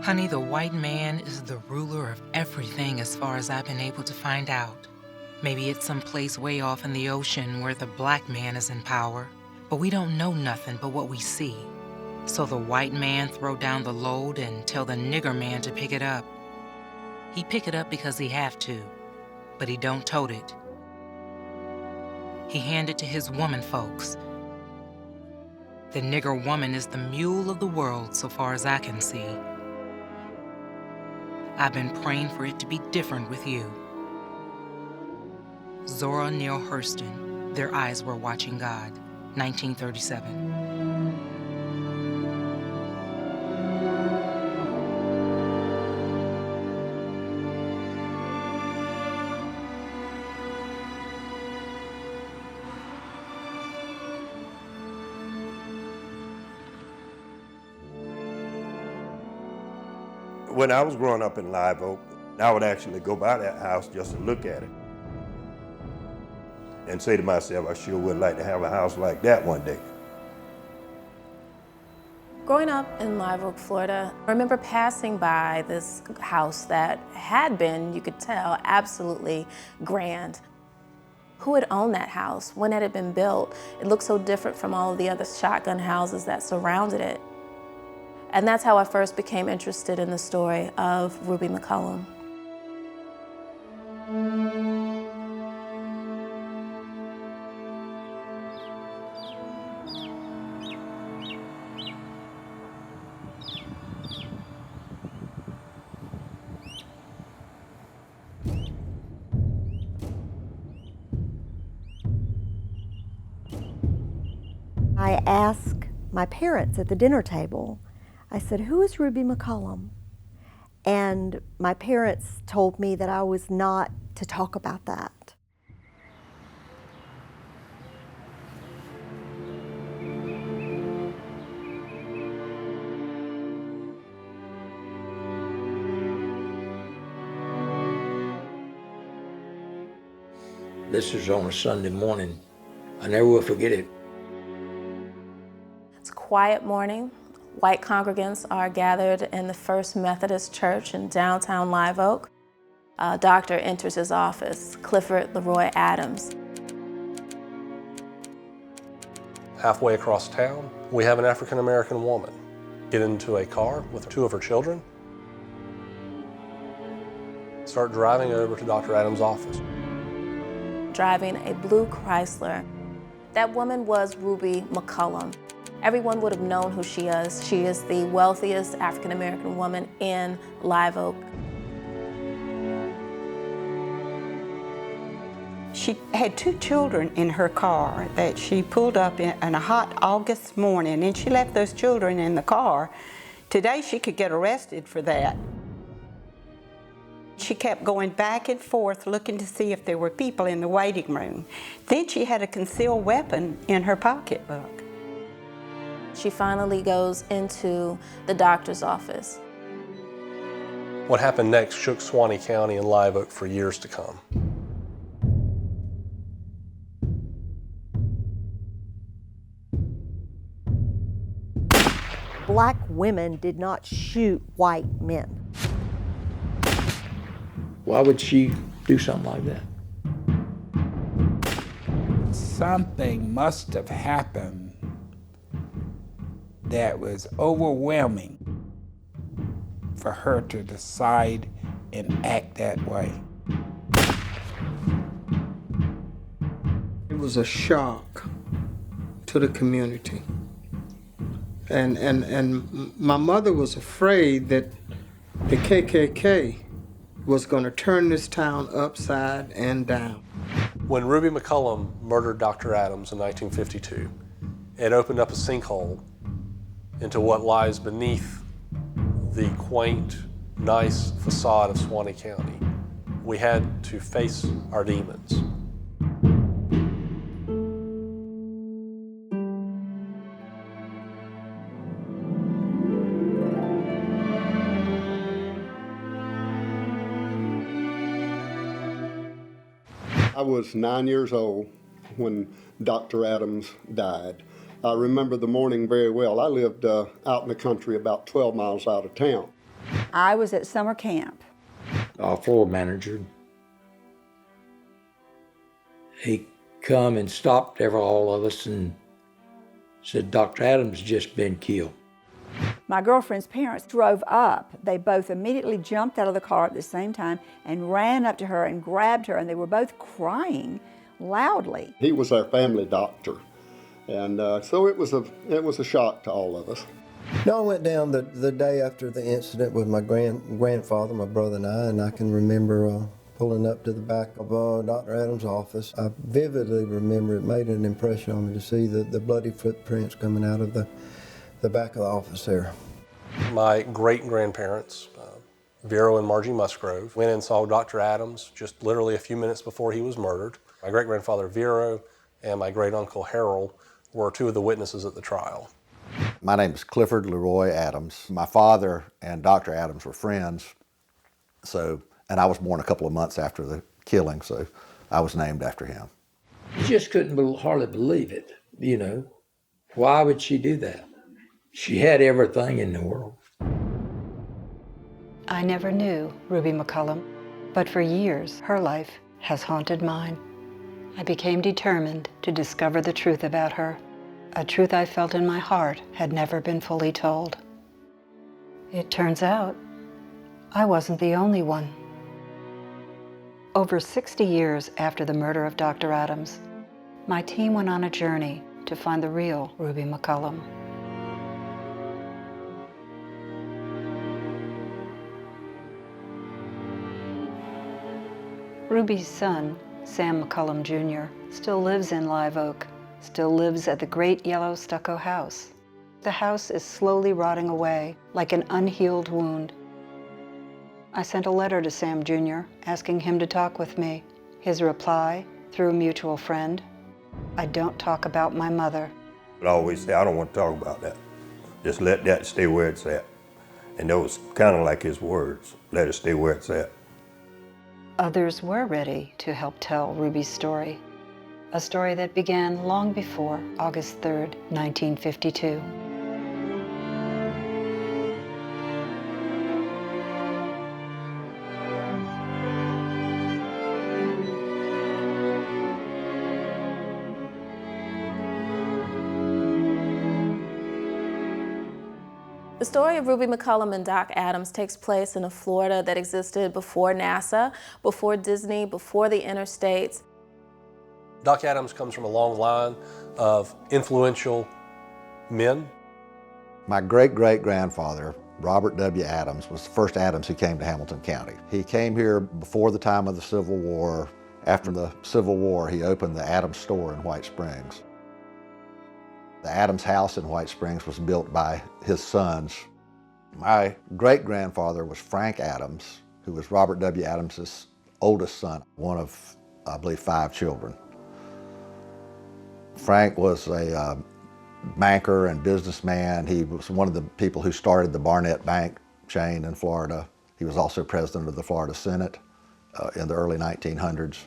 Honey, the white man is the ruler of everything as far as I've been able to find out. Maybe it's someplace way off in the ocean where the black man is in power, but we don't know nothing but what we see. So the white man throw down the load and tell the nigger man to pick it up. He pick it up because he have to, but he don't tote it. He hand it to his woman folks. The nigger woman is the mule of the world so far as I can see. I've been praying for it to be different with you. Zora Neale Hurston, Their Eyes Were Watching God, 1937. When I was growing up in Live Oak, I would actually go by that house just to look at it and say to myself, I sure would like to have a house like that one day. Growing up in Live Oak, Florida, I remember passing by this house that had been, you could tell, absolutely grand. Who had owned that house? When had it been built? It looked so different from all of the other shotgun houses that surrounded it. And that's how I first became interested in the story of Ruby McCollum. I asked my parents at the dinner table, I said, who is Ruby McCollum? And my parents told me that I was not to talk about that. This is on a Sunday morning. I never will forget it. It's a quiet morning. White congregants are gathered in the First Methodist Church in downtown Live Oak. A doctor enters his office, Clifford Leroy Adams. Halfway across town, we have an African-American woman get into a car with two of her children, start driving over to Dr. Adams' office. Driving a blue Chrysler. That woman was Ruby McCollum. Everyone would have known who she is. She is the wealthiest African-American woman in Live Oak. She had two children in her car that she pulled up in a hot August morning, and she left those children in the car. Today she could get arrested for that. She kept going back and forth looking to see if there were people in the waiting room. Then she had a concealed weapon in her pocketbook. She finally goes into the doctor's office. What happened next shook Suwannee County and Live Oak for years to come. Black women did not shoot white men. Why would she do something like that? Something must have happened that was overwhelming for her to decide and act that way. It was a shock to the community. And my mother was afraid that the KKK was going to turn this town upside and down. When Ruby McCollum murdered Dr. Adams in 1952, it opened up a sinkhole into what lies beneath the quaint, nice facade of Suwannee County. We had to face our demons. I was 9 years old when Dr. Adams died. I remember the morning very well. I lived out in the country about 12 miles out of town. I was at summer camp. Our floor manager, he come and stopped all of us and said, Dr. Adams just been killed. My girlfriend's parents drove up. They both immediately jumped out of the car at the same time and ran up to her and grabbed her, and they were both crying loudly. He was our family doctor, and so it was a shock to all of us. No, I went down the day after the incident with my grandfather, my brother and I can remember pulling up to the back of Dr. Adams' office. I vividly remember it made an impression on me to see the bloody footprints coming out of the back of the office there. My great-grandparents, Vero and Margie Musgrove, went and saw Dr. Adams just literally a few minutes before he was murdered. My great-grandfather Vero and my great-uncle Harold were two of the witnesses at the trial. My name is Clifford Leroy Adams. My father and Dr. Adams were friends, and I was born a couple of months after the killing, so I was named after him. You just couldn't hardly believe it, you know. Why would she do that? She had everything in the world. I never knew Ruby McCollum, but for years her life has haunted mine. I became determined to discover the truth about her, a truth I felt in my heart had never been fully told. It turns out I wasn't the only one. Over 60 years after the murder of Dr. Adams, my team went on a journey to find the real Ruby McCollum. Ruby's son, Sam McCollum Jr., still lives in Live Oak, still lives at the great yellow stucco house. The house is slowly rotting away like an unhealed wound. I sent a letter to Sam Jr. asking him to talk with me. His reply, through a mutual friend, I don't talk about my mother. I always say, I don't want to talk about that. Just let that stay where it's at. And that was kind of like his words, let it stay where it's at. Others were ready to help tell Ruby's story, a story that began long before August 3rd, 1952. The story of Ruby McCollum and Doc Adams takes place in a Florida that existed before NASA, before Disney, before the interstates. Doc Adams comes from a long line of influential men. My great-great-grandfather, Robert W. Adams, was the first Adams who came to Hamilton County. He came here before the time of the Civil War. After the Civil War, he opened the Adams store in White Springs. The Adams house in White Springs was built by his sons. My great-grandfather was Frank Adams, who was Robert W. Adams's oldest son, one of, I believe, 5 children. Frank was a banker and businessman. He was one of the people who started the Barnett Bank chain in Florida. He was also president of the Florida Senate in the early 1900s.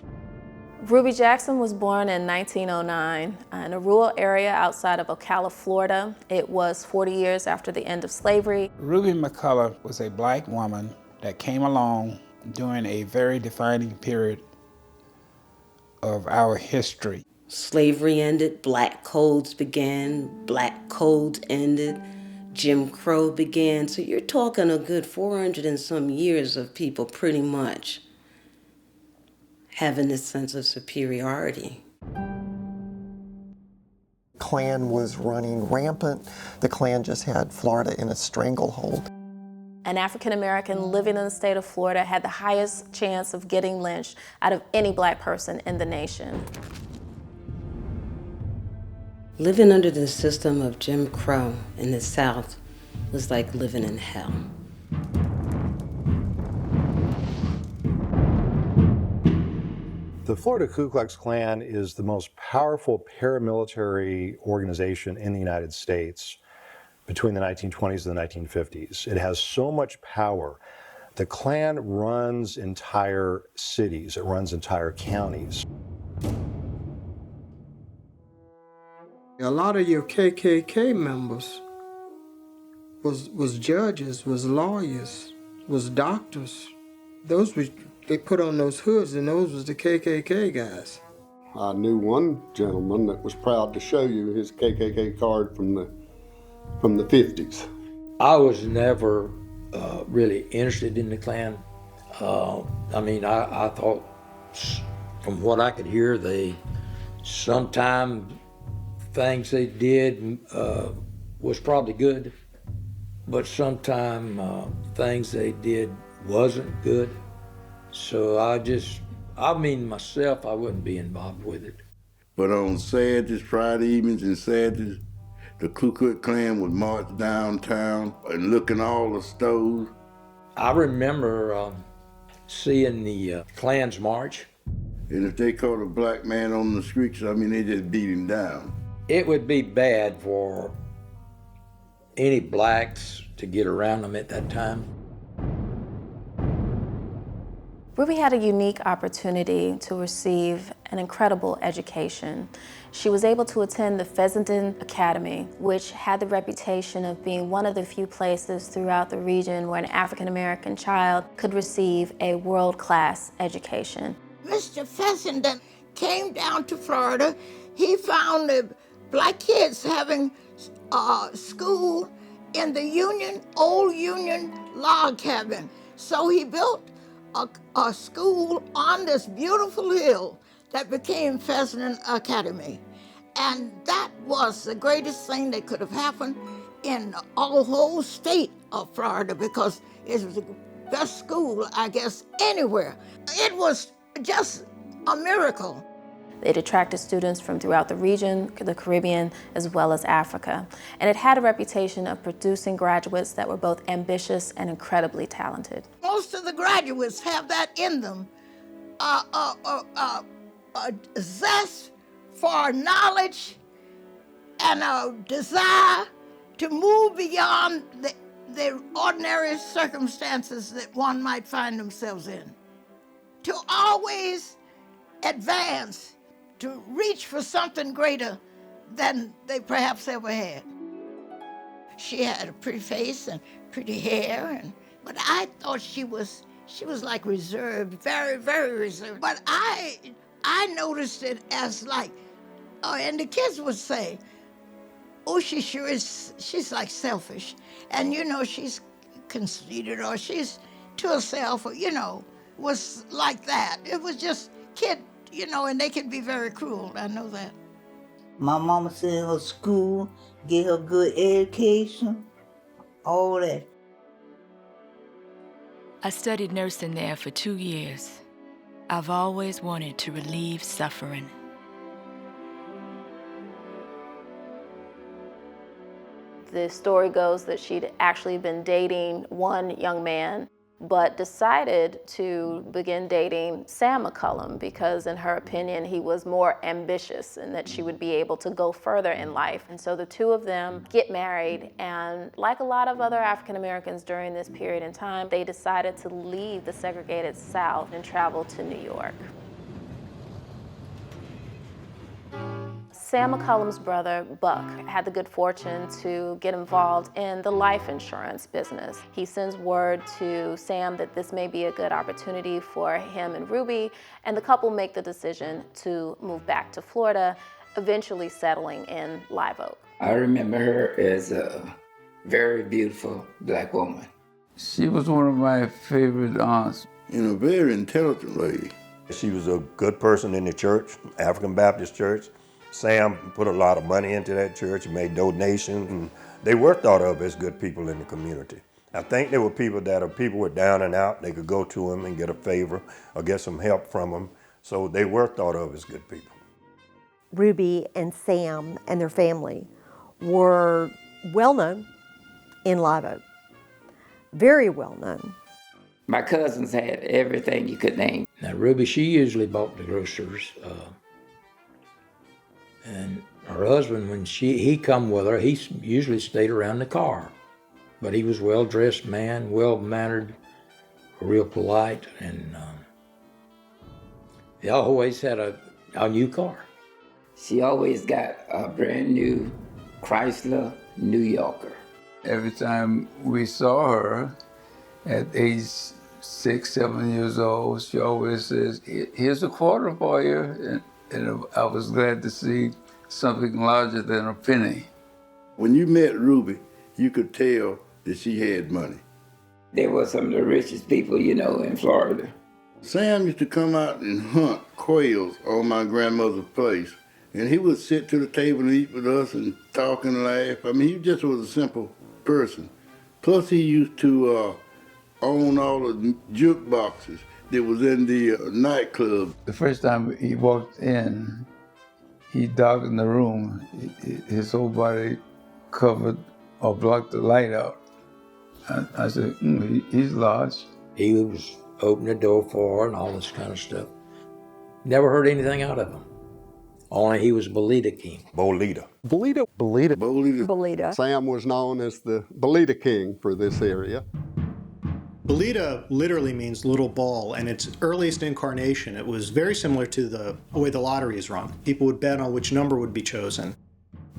Ruby Jackson was born in 1909 in a rural area outside of Ocala, Florida. It was 40 years after the end of slavery. Ruby McCollum was a black woman that came along during a very defining period of our history. Slavery ended, black codes began, black codes ended, Jim Crow began. So you're talking a good 400 and some years of people pretty much having this sense of superiority. Klan was running rampant. The Klan just had Florida in a stranglehold. An African American living in the state of Florida had the highest chance of getting lynched out of any black person in the nation. Living under the system of Jim Crow in the South was like living in hell. The Florida Ku Klux Klan is the most powerful paramilitary organization in the United States between the 1920s and the 1950s. It has so much power. The Klan runs entire cities, it runs entire counties. A lot of your KKK members was judges, was lawyers, was doctors. They put on those hoods, and those was the KKK guys. I knew one gentleman that was proud to show you his KKK card from the 50s. I was never really interested in the Klan. I thought, from what I could hear, sometimes things they did was probably good, but sometimes things they did wasn't good. So myself, I wouldn't be involved with it. But on Saturdays, Friday evenings and Saturdays, the Ku Klux Klan would march downtown and look in all the stores. I remember seeing the Klans march. And if they caught a black man on the streets, they just beat him down. It would be bad for any blacks to get around them at that time. Ruby had a unique opportunity to receive an incredible education. She was able to attend the Fessenden Academy, which had the reputation of being one of the few places throughout the region where an African-American child could receive a world-class education. Mr. Fessenden came down to Florida. He found the black kids having school in the old Union log cabin. So he built a school on this beautiful hill that became Fessenden Academy. And that was the greatest thing that could have happened in the whole state of Florida, because it was the best school, I guess, anywhere. It was just a miracle. It attracted students from throughout the region, the Caribbean, as well as Africa. And it had a reputation of producing graduates that were both ambitious and incredibly talented. Most of the graduates have that in them, a zest for knowledge and a desire to move beyond the ordinary circumstances that one might find themselves in. To always advance, to reach for something greater than they perhaps ever had. She had a pretty face and pretty hair, but I thought she was like reserved, very, very reserved. But I noticed it as like, and the kids would say, oh, she sure is, she's like selfish. And she's conceited, or she's to herself, or was like that. It was just kid, and they can be very cruel, I know that. My mama sent her to school, get her good education, all that. I studied nursing there for 2 years. I've always wanted to relieve suffering. The story goes that she'd actually been dating one young man, but decided to begin dating Sam McCollum because, in her opinion, he was more ambitious and that she would be able to go further in life. And so the two of them get married, and like a lot of other African Americans during this period in time, they decided to leave the segregated South and travel to New York. Sam McCollum's brother, Buck, had the good fortune to get involved in the life insurance business. He sends word to Sam that this may be a good opportunity for him and Ruby, and the couple make the decision to move back to Florida, eventually settling in Live Oak. I remember her as a very beautiful black woman. She was one of my favorite aunts. And a very intelligent lady. She was a good person in the church, African Baptist church. Sam put a lot of money into that church and made donations, and they were thought of as good people in the community. I think there were people were down and out, they could go to them and get a favor or get some help from them, so they were thought of as good people. Ruby and Sam and their family were well known in Live Oak, very well known. My cousins had everything you could name. Now Ruby, she usually bought the groceries. And her husband, when he come with her, he usually stayed around the car. But he was a well-dressed man, well-mannered, real polite, and they always had a new car. She always got a brand new Chrysler New Yorker. Every time we saw her, At age 6, 7 years old, she always says, "Here's a quarter for you." And I was glad to see something larger than a penny. When you met Ruby, you could tell that she had money. They were some of the richest people, you know, in Florida. Sam used to come out and hunt quails on my grandmother's place, and he would sit to the table and eat with us and talk and laugh. I mean, he just was a simple person. Plus, he used to own all the jukeboxes that was in the nightclub. The first time he walked in, he darkened the room. His whole body covered or blocked the light out. I said, he's large. He was opening the door for her and all this kind of stuff. Never heard anything out of him. Only he was Bolita King. Bolita. Bolita. Sam was known as the Bolita King for this area. Bolita literally means little ball, and its earliest incarnation, it was very similar to the way the lottery is run. People would bet on which number would be chosen.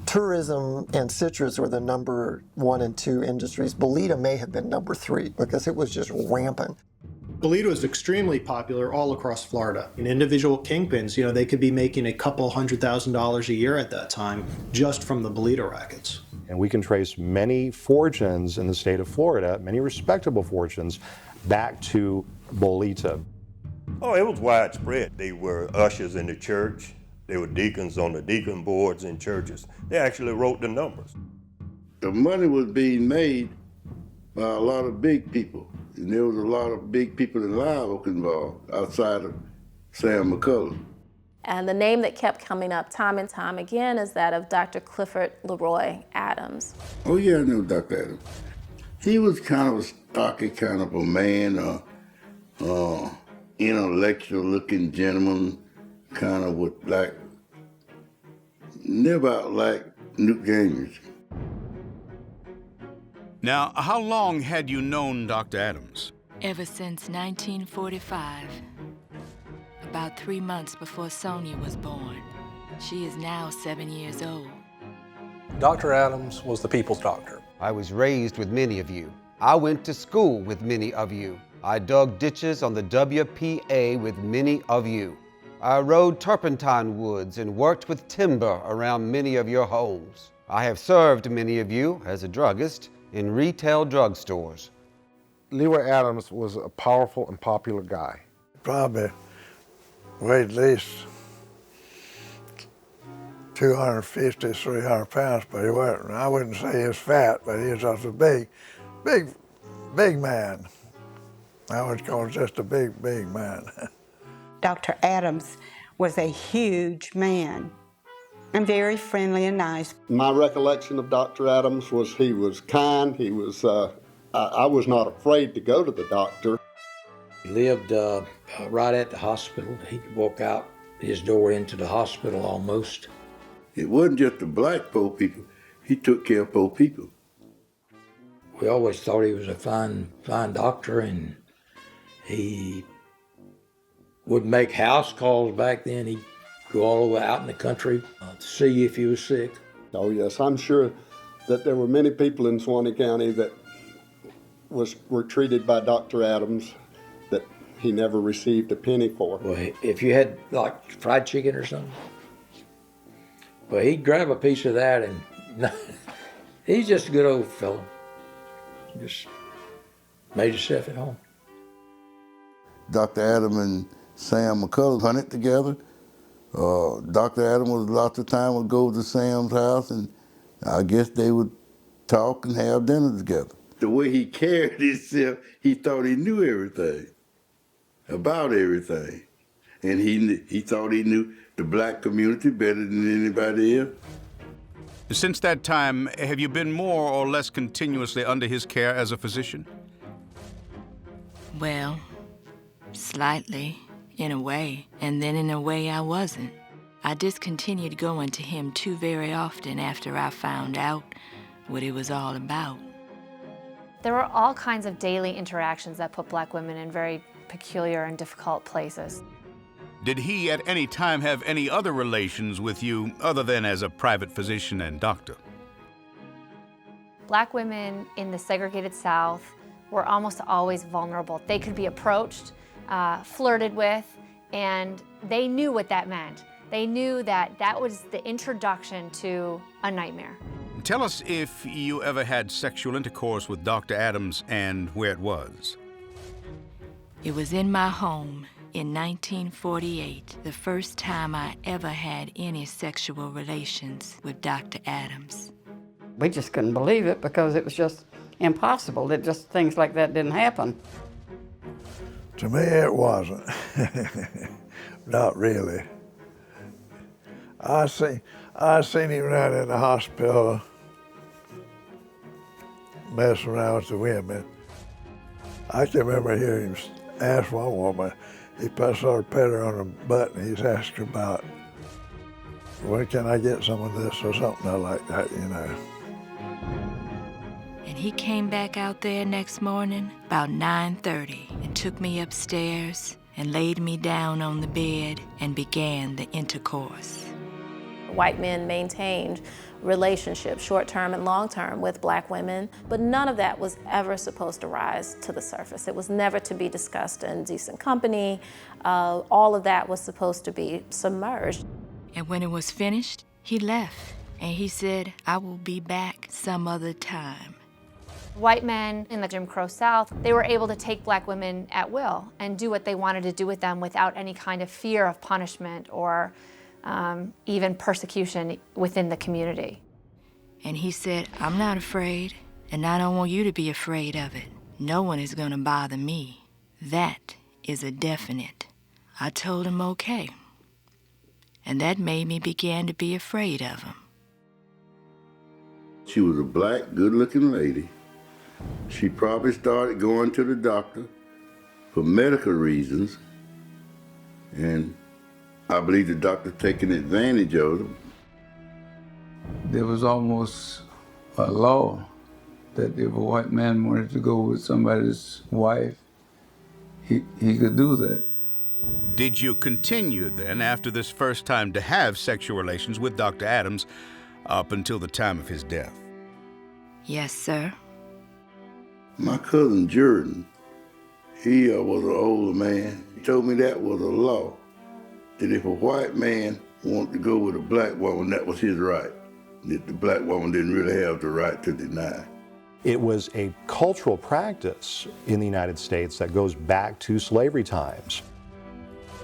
Tourism and citrus were the number 1 and 2 industries. Bolita may have been number 3 because it was just rampant. Bolita was extremely popular all across Florida. And individual kingpins, they could be making a couple $100,000 a year at that time just from the Bolita rackets. And we can trace many fortunes in the state of Florida, many respectable fortunes, back to Bolita. Oh, it was widespread. They were ushers in the church. They were deacons on the deacon boards in churches. They actually wrote the numbers. The money was being made by a lot of big people. And there was a lot of big people in Live Oak involved outside of Sam McCullum. And the name that kept coming up time and time again is that of Dr. Clifford Leroy Adams. Oh yeah, I knew Dr. Adams. He was kind of a stocky kind of a man, intellectual looking gentleman, kind of with never like Newt Gingrich. Now, how long had you known Dr. Adams? Ever since 1945. About 3 months before Sonia was born. She is now 7 years old. Dr. Adams was the people's doctor. I was raised with many of you. I went to school with many of you. I dug ditches on the WPA with many of you. I rode turpentine woods and worked with timber around many of your homes. I have served many of you as a druggist in retail drugstores. Leroy Adams was a powerful and popular guy. Probably weighed at least 250, 300 pounds, but he wasn't. I wouldn't say he was fat, but he was just a big man. I would call him just a big man. Dr. Adams was a huge man and very friendly and nice. My recollection of Dr. Adams was he was kind. He was, I was not afraid to go to the doctor. He lived right at the hospital. He could walk out his door into the hospital almost. It wasn't just the black poor people. He took care of poor people. We always thought he was a fine doctor, and he would make house calls back then. He'd go all the way out in the country to see if he was sick. Oh yes, I'm sure that there were many people in Suwannee County that were treated by Dr. Adams that he never received a penny for. Well, if you had like fried chicken or something, well, he'd grab a piece of that, and he's just a good old fellow. Just made himself at home. Dr. Adams and Sam McCullum hunted together. Dr. Adams was lots of time would go to Sam's house, and I guess they would talk and have dinner together. The way he carried himself, he thought he knew everything, about everything. And he thought he knew the black community better than anybody else. Since that time, have you been more or less continuously under his care as a physician? Well, slightly, in a way, and then in a way I wasn't. I discontinued going to him too very often after I found out what it was all about. There were all kinds of daily interactions that put black women in very peculiar and difficult places. Did he at any time have any other relations with you other than as a private physician and doctor? Black women in the segregated South were almost always vulnerable. They could be approached, flirted with, and they knew what that meant. They knew that that was the introduction to a nightmare. Tell us if you ever had sexual intercourse with Dr. Adams and where it was. It was in my home in 1948, the first time I ever had any sexual relations with Dr. Adams. We just couldn't believe it because it was just impossible that just things like that didn't happen. To me, it wasn't. Not really. I seen him right in the hospital messing around with the women. I can remember hearing him ask one woman, he sort of put her on the butt and he's asked her about, when can I get some of this or something like that, you know. And he came back out there next morning about 9:30 and took me upstairs and laid me down on the bed and began the intercourse. White men maintained relationships, short-term and long-term, with black women, but none of that was ever supposed to rise to the surface. It was never to be discussed in decent company. All of that was supposed to be submerged. And when it was finished, he left, and he said, "I will be back some other time." White men in the Jim Crow South, they were able to take black women at will and do what they wanted to do with them without any kind of fear of punishment or even persecution within the community. And he said, "I'm not afraid, and I don't want you to be afraid of it. No one is going to bother me. That is a definite." I told him okay. And that made me begin to be afraid of him. She was a black, good-looking lady. She probably started going to the doctor for medical reasons, and I believe the doctor taking advantage of them. There was almost a law that if a white man wanted to go with somebody's wife, he could do that. Did you continue then after this first time to have sexual relations with Dr. Adams up until the time of his death? Yes, sir. My cousin Jordan, he was an older man. He told me that was a law, that if a white man wanted to go with a black woman, that was his right, that the black woman didn't really have the right to deny. It was a cultural practice in the United States that goes back to slavery times.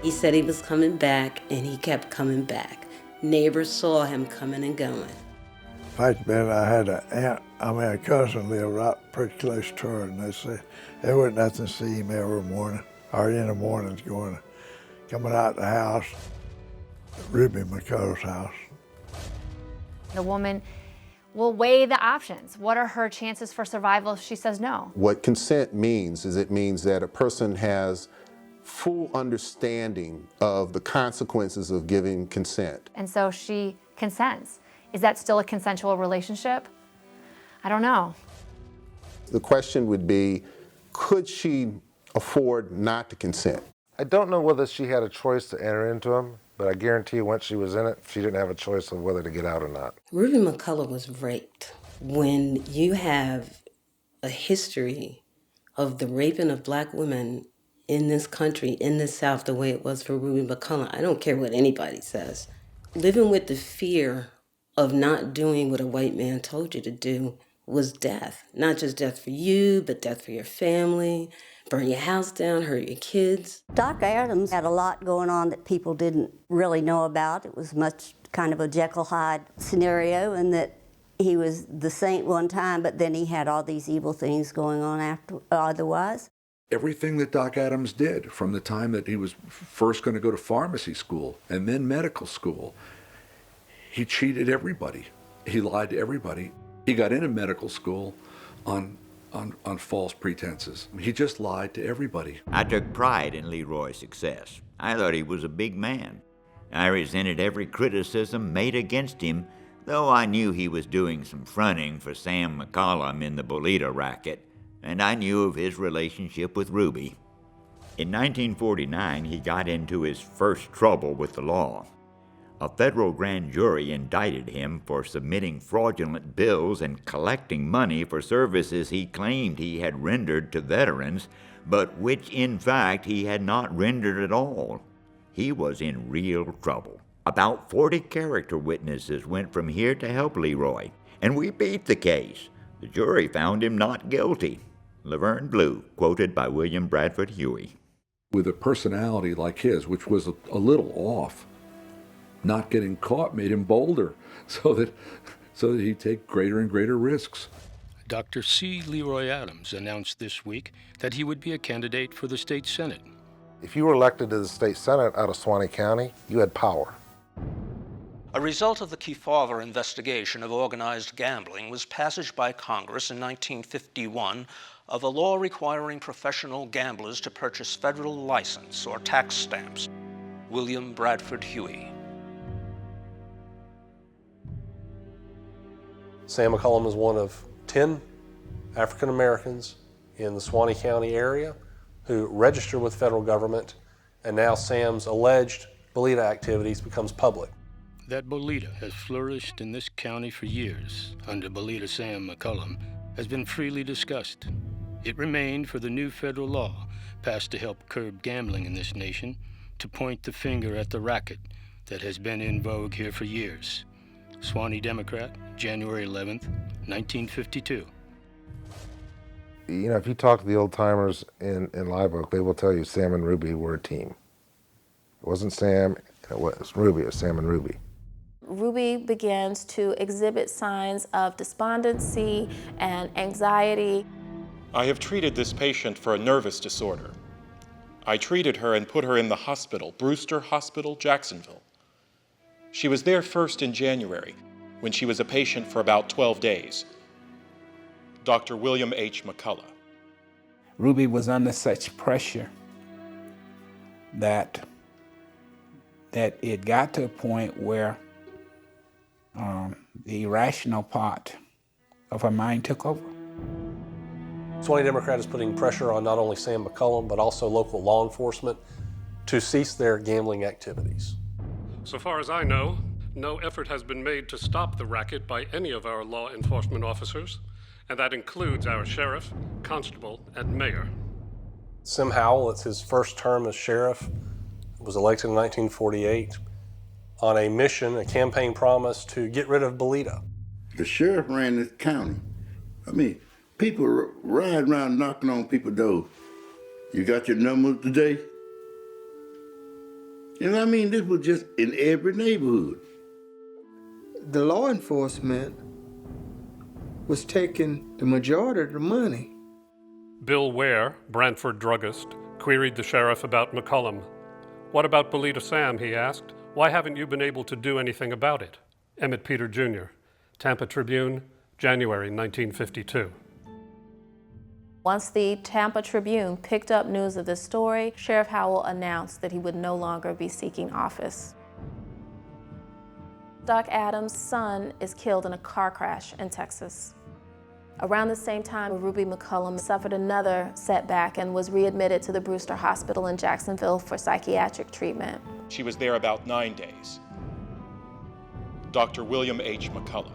He said he was coming back, and he kept coming back. Neighbors saw him coming and going. Fact being, I had a cousin lived right pretty close to her, and they said there wasn't nothing to see him every morning, or in the mornings coming out the house, Ruby McCullough's house. The woman will weigh the options. What are her chances for survival if she says no? What consent means is it means that a person has full understanding of the consequences of giving consent. And so she consents. Is that still a consensual relationship? I don't know. The question would be, could she afford not to consent? I don't know whether she had a choice to enter into them, but I guarantee you once she was in it, she didn't have a choice of whether to get out or not. Ruby McCullough was raped. When you have a history of the raping of black women in this country, in the South, the way it was for Ruby McCullough, I don't care what anybody says. Living with the fear of not doing what a white man told you to do was death. Not just death for you, but death for your family, burn your house down, hurt your kids. Dr. Adams had a lot going on that people didn't really know about. It was much kind of a Jekyll Hyde scenario, and that he was the saint one time, but then he had all these evil things going on otherwise. Everything that Doc Adams did from the time that he was first going to go to pharmacy school and then medical school, he cheated everybody. He lied to everybody. He got into medical school on false pretenses. He just lied to everybody. I took pride in Leroy's success. I thought he was a big man. I resented every criticism made against him, though I knew he was doing some fronting for Sam McCollum in the Bolita racket, and I knew of his relationship with Ruby. In 1949, he got into his first trouble with the law. A federal grand jury indicted him for submitting fraudulent bills and collecting money for services he claimed he had rendered to veterans, but which in fact he had not rendered at all. He was in real trouble. About 40 character witnesses went from here to help Leroy, and we beat the case. The jury found him not guilty. Laverne Blue, quoted by William Bradford Huey. With a personality like his, which was a little off, not getting caught made him bolder, so that he'd take greater and greater risks. Dr. C. Leroy Adams announced this week that he would be a candidate for the state Senate. If you were elected to the state Senate out of Suwannee County, you had power. A result of the Kefauver investigation of organized gambling was passage by Congress in 1951 of a law requiring professional gamblers to purchase federal license or tax stamps. William Bradford Huey. Sam McCollum is one of 10 African Americans in the Suwannee County area who register with federal government, and now Sam's alleged Bolita activities becomes public. That Bolita has flourished in this county for years under Bolita Sam McCollum has been freely discussed. It remained for the new federal law passed to help curb gambling in this nation to point the finger at the racket that has been in vogue here for years. Suwannee Democrat, January 11th, 1952. You know, if you talk to the old timers in Live Oak, they will tell you Sam and Ruby were a team. It wasn't Sam, it was Ruby, it was Sam and Ruby. Ruby begins to exhibit signs of despondency and anxiety. I have treated this patient for a nervous disorder. I treated her and put her in the hospital, Brewster Hospital, Jacksonville. She was there first in January, when she was a patient for about 12 days. Dr. William H. McCullough. Ruby was under such pressure that it got to a point where the irrational part of her mind took over. Suwannee Democrat is putting pressure on not only Sam McCollum, but also local law enforcement to cease their gambling activities. So far as I know, no effort has been made to stop the racket by any of our law enforcement officers, and that includes our sheriff, constable, and mayor. Sim Howell, it's his first term as sheriff, was elected in 1948 on a mission, a campaign promise to get rid of Bolita. The sheriff ran this county. I mean, people ride around knocking on people's doors. You got your number today? And I mean, this was just in every neighborhood. The law enforcement was taking the majority of the money. Bill Ware, Brantford druggist, queried the sheriff about McCollum. "What about Bolita Sam?" he asked. "Why haven't you been able to do anything about it?" Emmett Peter Jr., Tampa Tribune, January 1952. Once the Tampa Tribune picked up news of this story, Sheriff Howell announced that he would no longer be seeking office. Doc Adams' son is killed in a car crash in Texas. Around the same time, Ruby McCollum suffered another setback and was readmitted to the Brewster Hospital in Jacksonville for psychiatric treatment. She was there about 9 days. Dr. William H. McCullough.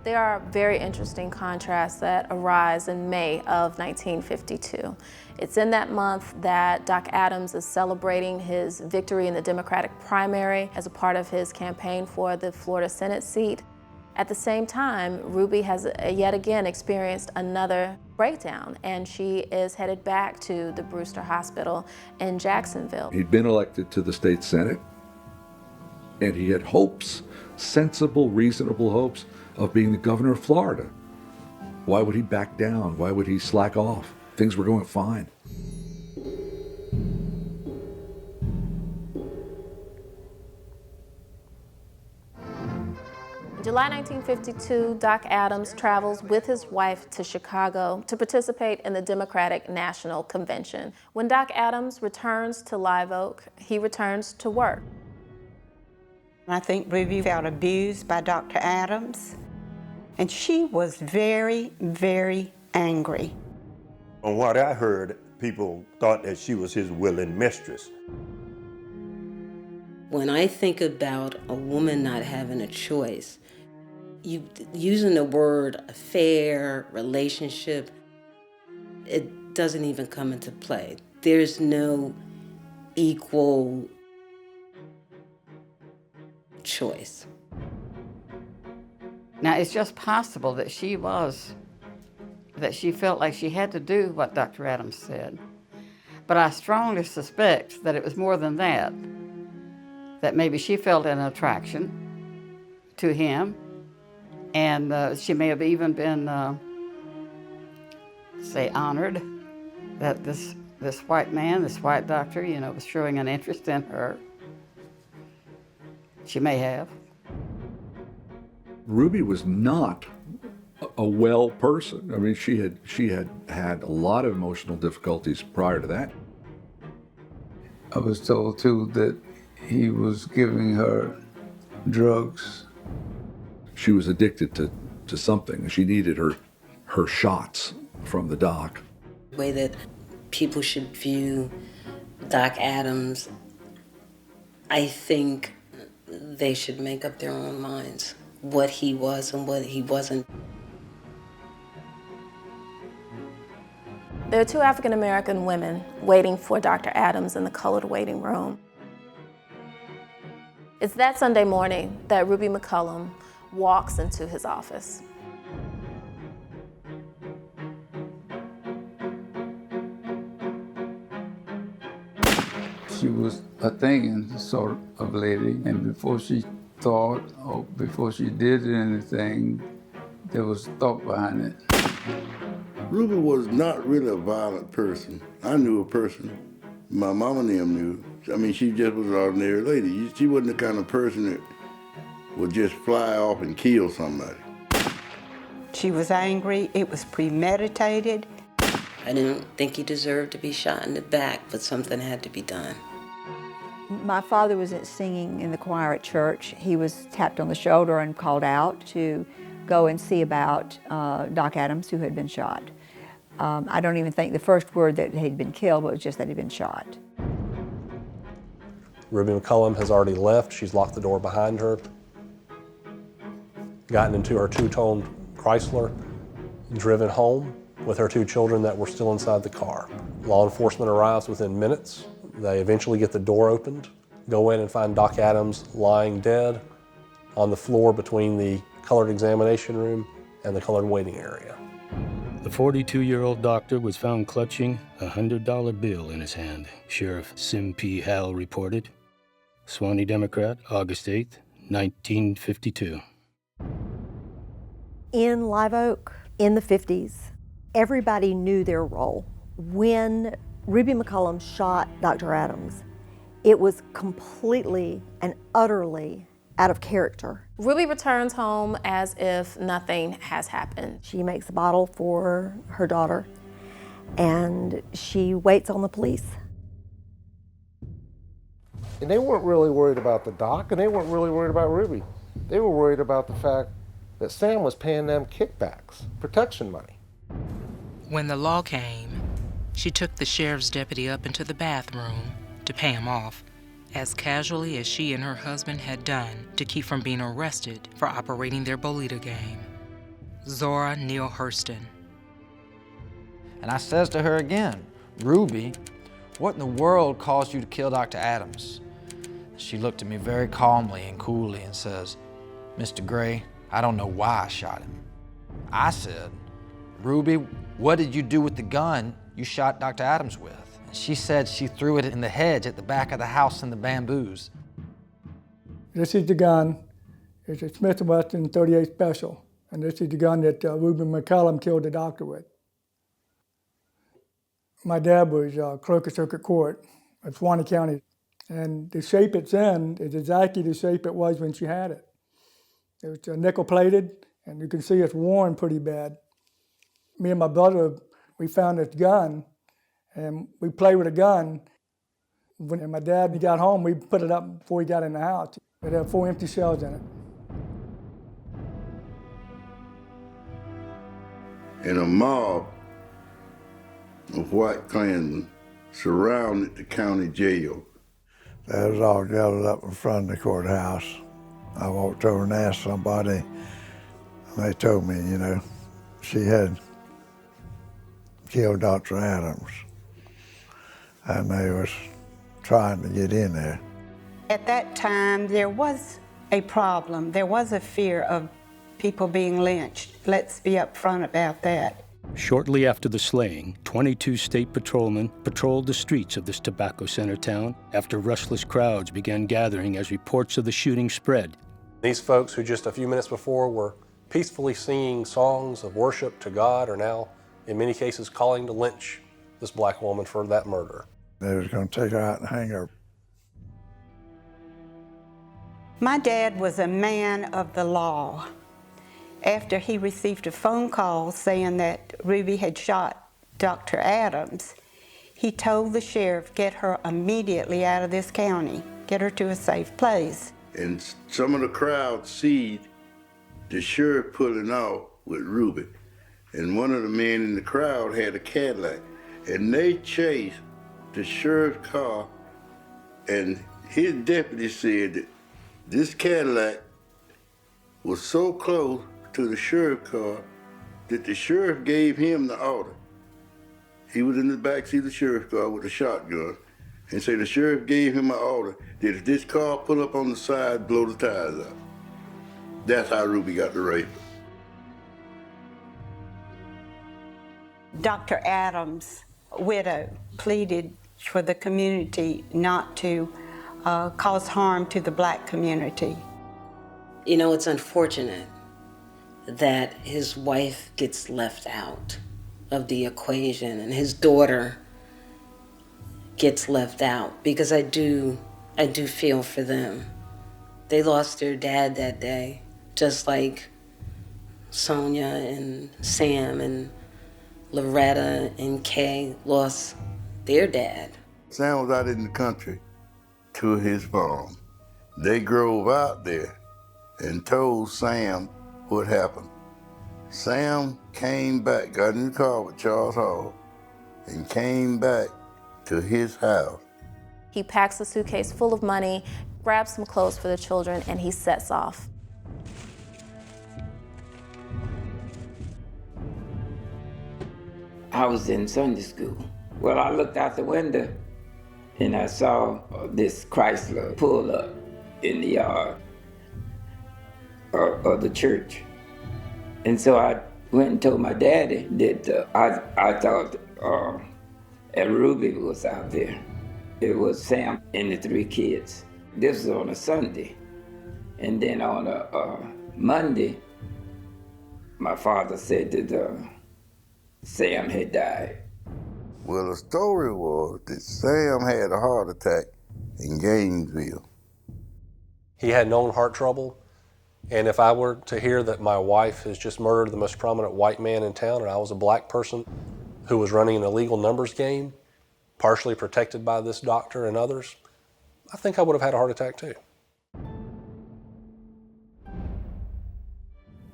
There are very interesting contrasts that arise in May of 1952. It's in that month that Doc Adams is celebrating his victory in the Democratic primary as a part of his campaign for the Florida Senate seat. At the same time, Ruby has yet again experienced another breakdown, and she is headed back to the Brewster Hospital in Jacksonville. He'd been elected to the state Senate, and he had hopes, sensible, reasonable hopes, of being the governor of Florida. Why would he back down? Why would he slack off? Things were going fine. In July 1952, Doc Adams travels with his wife to Chicago to participate in the Democratic National Convention. When Doc Adams returns to Live Oak, he returns to work. I think Ruby felt abused by Dr. Adams, and she was very, very angry. From what I heard, people thought that she was his willing mistress. When I think about a woman not having a choice, using the word affair, relationship, it doesn't even come into play. There's no equal choice. Now, it's just possible that she felt like she had to do what Dr. Adams said. But I strongly suspect that it was more than that maybe she felt an attraction to him, and she may have even been, say, honored that this white man, this white doctor, was showing an interest in her. She may have. Ruby was not a well person. I mean, she had had a lot of emotional difficulties prior to that. I was told too that he was giving her drugs. She was addicted to something. She needed her shots from the doc. The way that people should view Doc Adams, I think they should make up their own minds what he was and what he wasn't. There are two African American women waiting for Dr. Adams in the colored waiting room. It's that Sunday morning that Ruby McCollum walks into his office. She was a thinking sort of lady, and before she thought or before she did anything, there was thought behind it. Ruby was not really a violent person. I knew a person. My mama and them knew. I mean, she just was an ordinary lady. She wasn't the kind of person that would just fly off and kill somebody. She was angry. It was premeditated. I didn't think he deserved to be shot in the back, but something had to be done. My father was singing in the choir at church. He was tapped on the shoulder and called out to go and see about Doc Adams, who had been shot. I don't even think the first word that he'd been killed, but it was just that he'd been shot. Ruby McCollum has already left. She's locked the door behind her, gotten into her two-tone Chrysler, driven home with her two children that were still inside the car. Law enforcement arrives within minutes. They eventually get the door opened, go in and find Doc Adams lying dead on the floor between the colored examination room and the colored waiting area. The 42-year-old doctor was found clutching a $100 bill in his hand, Sheriff Sim P. Howell reported. Suwannee Democrat, August 8, 1952. In Live Oak, in the 50s, everybody knew their role. When Ruby McCollum shot Dr. Adams, it was completely and utterly out of character. Ruby returns home as if nothing has happened. She makes a bottle for her daughter, and she waits on the police. And they weren't really worried about the doc, and they weren't really worried about Ruby. They were worried about the fact that Sam was paying them kickbacks, protection money. When the law came, she took the sheriff's deputy up into the bathroom to pay him off, as casually as she and her husband had done to keep from being arrested for operating their Bolita game. Zora Neale Hurston. And I says to her again, Ruby, what in the world caused you to kill Dr. Adams? She looked at me very calmly and coolly and says, Mr. Gray, I don't know why I shot him. I said, Ruby, what did you do with the gun you shot Dr. Adams with? And she said she threw it in the hedge at the back of the house in the bamboos. This is the gun. It's a Smith & Wesson .38 Special, and this is the gun that Ruby McCollum killed the doctor with. My dad was clerk of circuit court of Suwannee County, and the shape it's in is exactly the shape it was when she had it. It was nickel plated, and you can see it's worn pretty bad. Me and my brother, we found this gun, and we played with a gun. When my dad got home, we put it up before he got in the house. It had 4 empty shells in it. And a mob of white Klansmen surrounded the county jail. They was all gathered up in front of the courthouse. I walked over and asked somebody, and they told me, you know, she had killed Dr. Adams, and they was trying to get in there. At that time, there was a problem. There was a fear of people being lynched. Let's be upfront about that. Shortly after the slaying, 22 state patrolmen patrolled the streets of this tobacco center town after restless crowds began gathering as reports of the shooting spread. These folks who just a few minutes before were peacefully singing songs of worship to God are now, in many cases, calling to lynch this black woman for that murder. They was going to take her out and hang her. My dad was a man of the law. After he received a phone call saying that Ruby had shot Dr. Adams, he told the sheriff, get her immediately out of this county, get her to a safe place. And some of the crowd see the sheriff pulling off with Ruby. And one of the men in the crowd had a Cadillac. And they chased the sheriff's car, and his deputy said that this Cadillac was so close to the sheriff's car that the sheriff gave him the order. He was in the backseat of the sheriff's car with a shotgun, and say the sheriff gave him an order that if this car pull up on the side, blow the tires out. That's how Ruby got the rape. Dr. Adams' widow pleaded for the community not to cause harm to the black community. You know, it's unfortunate that his wife gets left out of the equation and his daughter gets left out, because I do feel for them. They lost their dad that day, just like Sonia and Sam and Loretta and Kay lost their dad. Sam was out in the country to his farm. They drove out there and told Sam what happened. Sam came back, got in the car with Charles Hall, and came back to his house. He packs a suitcase full of money, grabs some clothes for the children, and he sets off. I was in Sunday school. Well, I looked out the window and I saw this Chrysler pull up in the yard of the church. And so I went and told my daddy that I thought Ruby was out there. It was Sam and the 3 kids. This was on a Sunday. And then on a Monday, my father said that Sam had died. Well, the story was that Sam had a heart attack in Gainesville. He had known heart trouble, and if I were to hear that my wife has just murdered the most prominent white man in town and I was a black person who was running an illegal numbers game, partially protected by this doctor and others, I think I would have had a heart attack too.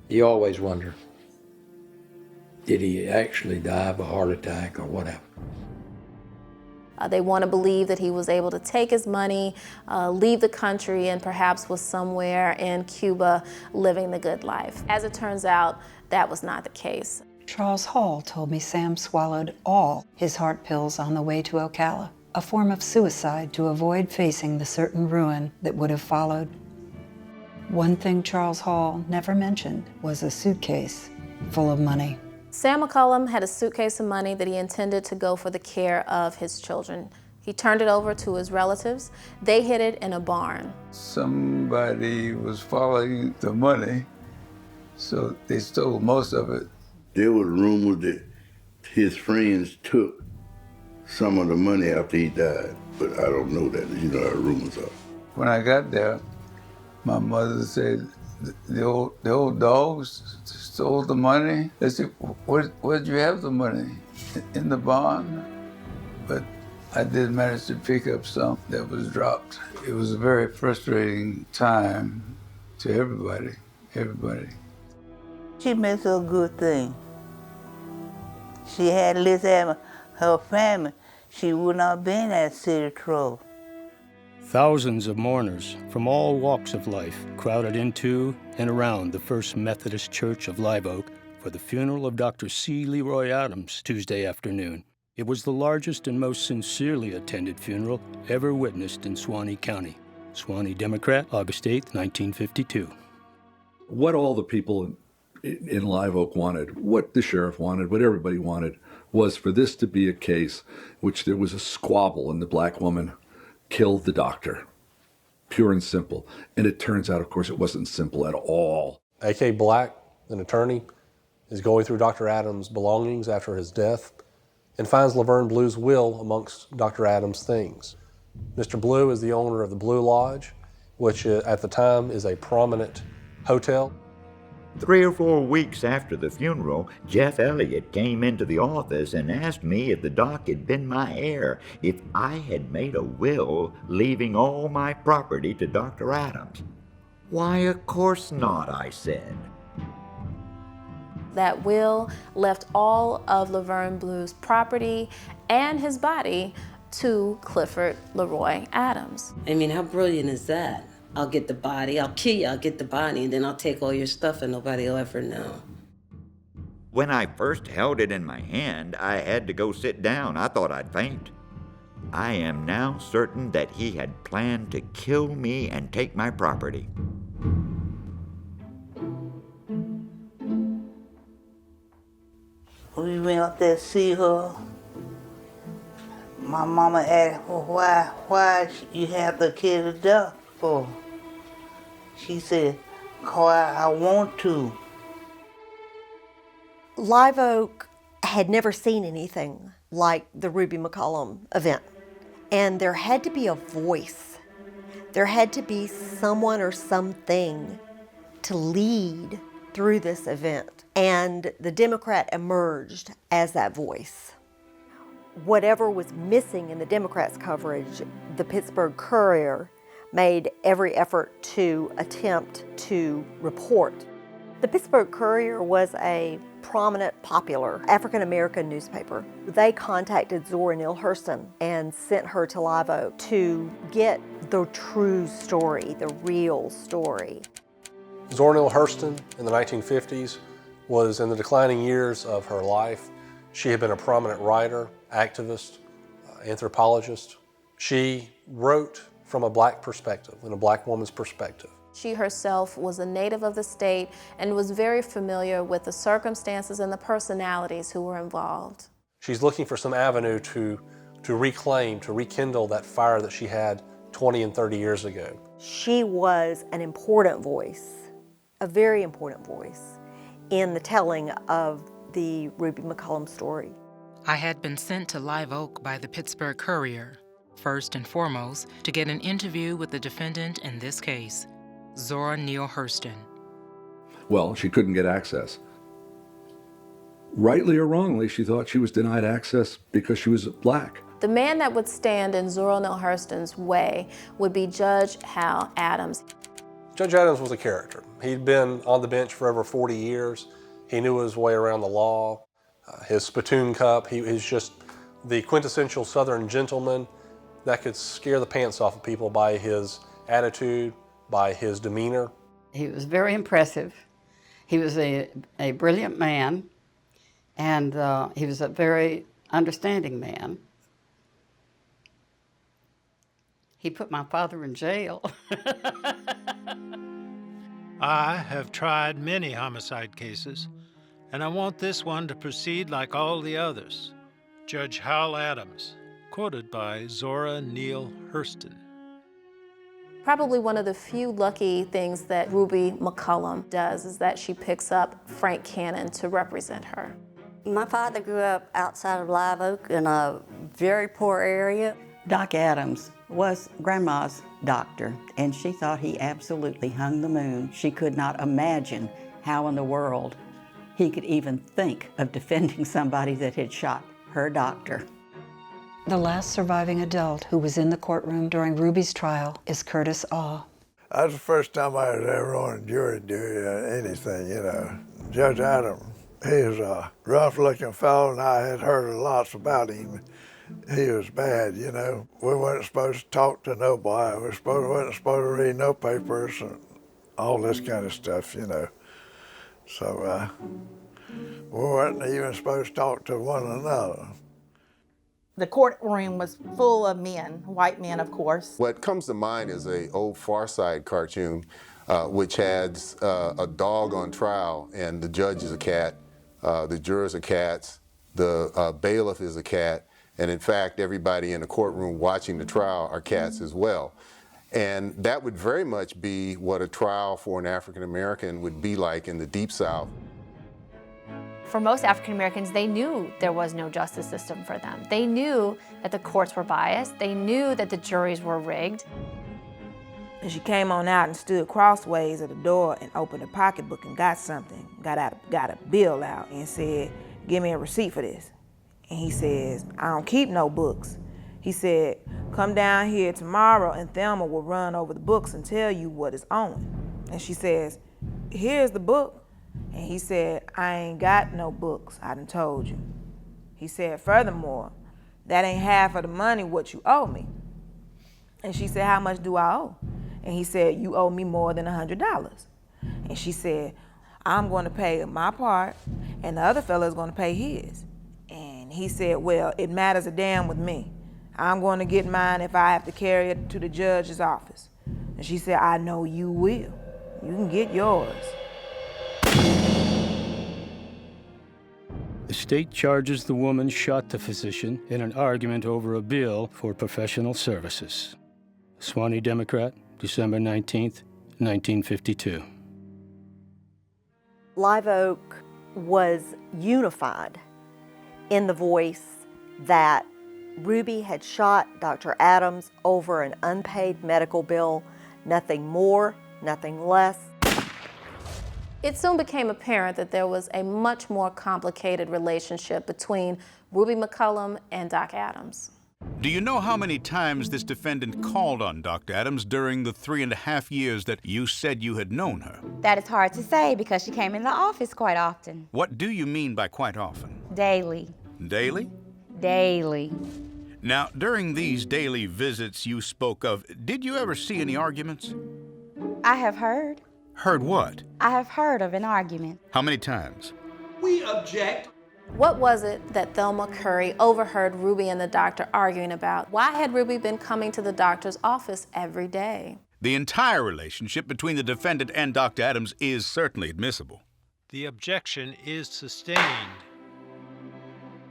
You always wonder, did he actually die of a heart attack or what happened? They want to believe that he was able to take his money, leave the country, and perhaps was somewhere in Cuba living the good life. As it turns out, that was not the case. Charles Hall told me Sam swallowed all his heart pills on the way to Ocala, a form of suicide to avoid facing the certain ruin that would have followed. One thing Charles Hall never mentioned was a suitcase full of money. Sam McCollum had a suitcase of money that he intended to go for the care of his children. He turned it over to his relatives. They hid it in a barn. Somebody was following the money, so they stole most of it. There was rumors that his friends took some of the money after he died, but I don't know that. You know how rumors are. When I got there, my mother said, the old dogs stole the money. They said, where'd you have the money? In the barn? But I did manage to pick up some that was dropped. It was a very frustrating time to everybody. She made a good thing. She had Liz Adams, her family. She would not be in that city trouble. Thousands of mourners from all walks of life crowded into and around the First Methodist Church of Live Oak for the funeral of Dr. C. Leroy Adams Tuesday afternoon. It was the largest and most sincerely attended funeral ever witnessed in Suwannee County. Suwannee Democrat, August 8, 1952. What all the people in Live Oak wanted, what the sheriff wanted, what everybody wanted, was for this to be a case which there was a squabble and the black woman killed the doctor. Pure and simple. And it turns out, of course, it wasn't simple at all. A.K. Black, an attorney, is going through Dr. Adams' belongings after his death and finds Laverne Blue's will amongst Dr. Adams' things. Mr. Blue is the owner of the Blue Lodge, which at the time is a prominent hotel. 3 or 4 weeks after the funeral, Jeff Elliott came into the office and asked me if the doc had been my heir, if I had made a will leaving all my property to Dr. Adams. Why, of course not, I said. That will left all of Laverne Blue's property and his body to Clifford Leroy Adams. I mean, how brilliant is that? I'll get the body, I'll kill you, I'll get the body, and then I'll take all your stuff and nobody will ever know. When I first held it in my hand, I had to go sit down. I thought I'd faint. I am now certain that he had planned to kill me and take my property. We went up there to see her. My mama asked, well, why you have the kid to death for? She said, "Cause I want to." Live Oak had never seen anything like the Ruby McCollum event. And there had to be a voice. There had to be someone or something to lead through this event. And the Democrat emerged as that voice. Whatever was missing in the Democrats' coverage, the Pittsburgh Courier made every effort to attempt to report. The Pittsburgh Courier was a prominent, popular African-American newspaper. They contacted Zora Neale Hurston and sent her to Live Oak to get the true story, the real story. Zora Neale Hurston in the 1950s was in the declining years of her life. She had been a prominent writer, activist, anthropologist. She wrote from a black perspective, and a black woman's perspective. She herself was a native of the state and was very familiar with the circumstances and the personalities who were involved. She's looking for some avenue to reclaim, to rekindle that fire that she had 20 and 30 years ago. She was an important voice, a very important voice, in the telling of the Ruby McCollum story. I had been sent to Live Oak by the Pittsburgh Courier, first and foremost, to get an interview with the defendant in this case, Zora Neale Hurston. Well, she couldn't get access. Rightly or wrongly, she thought she was denied access because she was black. The man that would stand in Zora Neale Hurston's way would be Judge Hal Adams. Judge Adams was a character. He'd been on the bench for over 40 years. He knew his way around the law. His spittoon cup, he was just the quintessential Southern gentleman that could scare the pants off of people by his attitude, by his demeanor. He was very impressive. He was a brilliant man, and he was a very understanding man. He put my father in jail. I have tried many homicide cases, and I want this one to proceed like all the others. Judge Hal Adams, quoted by Zora Neale Hurston. Probably one of the few lucky things that Ruby McCollum does is that she picks up Frank Cannon to represent her. My father grew up outside of Live Oak in a very poor area. Doc Adams was Grandma's doctor, and she thought he absolutely hung the moon. She could not imagine how in the world he could even think of defending somebody that had shot her doctor. The last surviving adult who was in the courtroom during Ruby's trial is Curtis Awe. That was the first time I was ever on jury duty or anything, you know. Judge Adams, he was a rough-looking fellow, and I had heard lots about him. he was bad, you know. We weren't supposed to talk to nobody. We weren't supposed to read no papers and all this kind of stuff, you know. So we weren't even supposed to talk to one another. The courtroom was full of men, white men, of course. What comes to mind is an old Far Side cartoon, which has a dog on trial, and the judge is a cat, the jurors are cats, the bailiff is a cat, and in fact, everybody in the courtroom watching the trial are cats as well. And that would very much be what a trial for an African American would be like in the Deep South. For most African Americans, they knew there was no justice system for them. They knew that the courts were biased. They knew that the juries were rigged. And she came on out and stood crossways at the door and opened a pocketbook and got something, got a bill out and said, "Give me a receipt for this." And he says, "I don't keep no books." He said, "Come down here tomorrow and Thelma will run over the books and tell you what is on it." And she says, "Here's the book." And he said, "I ain't got no books, I done told you." He said, "Furthermore, that ain't half of the money what you owe me." And she said, "How much do I owe?" And he said, "You owe me more than $100. And she said, "I'm going to pay my part and the other fellow is going to pay his." And he said, "Well, it matters a damn with me. I'm going to get mine if I have to carry it to the judge's office." And she said, "I know you will. You can get yours." The state charges the woman shot the physician in an argument over a bill for professional services. Suwannee Democrat, December 19th, 1952. Live Oak was unified in the voice that Ruby had shot Dr. Adams over an unpaid medical bill, nothing more, nothing less. It soon became apparent that there was a much more complicated relationship between Ruby McCollum and Doc Adams. Do you know how many times this defendant called on Dr. Adams during the 3.5 years that you said you had known her? That is hard to say because she came in the office quite often. What do you mean by quite often? Daily. Daily? Daily. Now, during these daily visits you spoke of, did you ever see any arguments? I have heard. Heard what? I have heard of an argument. How many times? We object. What was it that Thelma Curry overheard Ruby and the doctor arguing about? Why had Ruby been coming to the doctor's office every day? The entire relationship between the defendant and Dr. Adams is certainly admissible. The objection is sustained.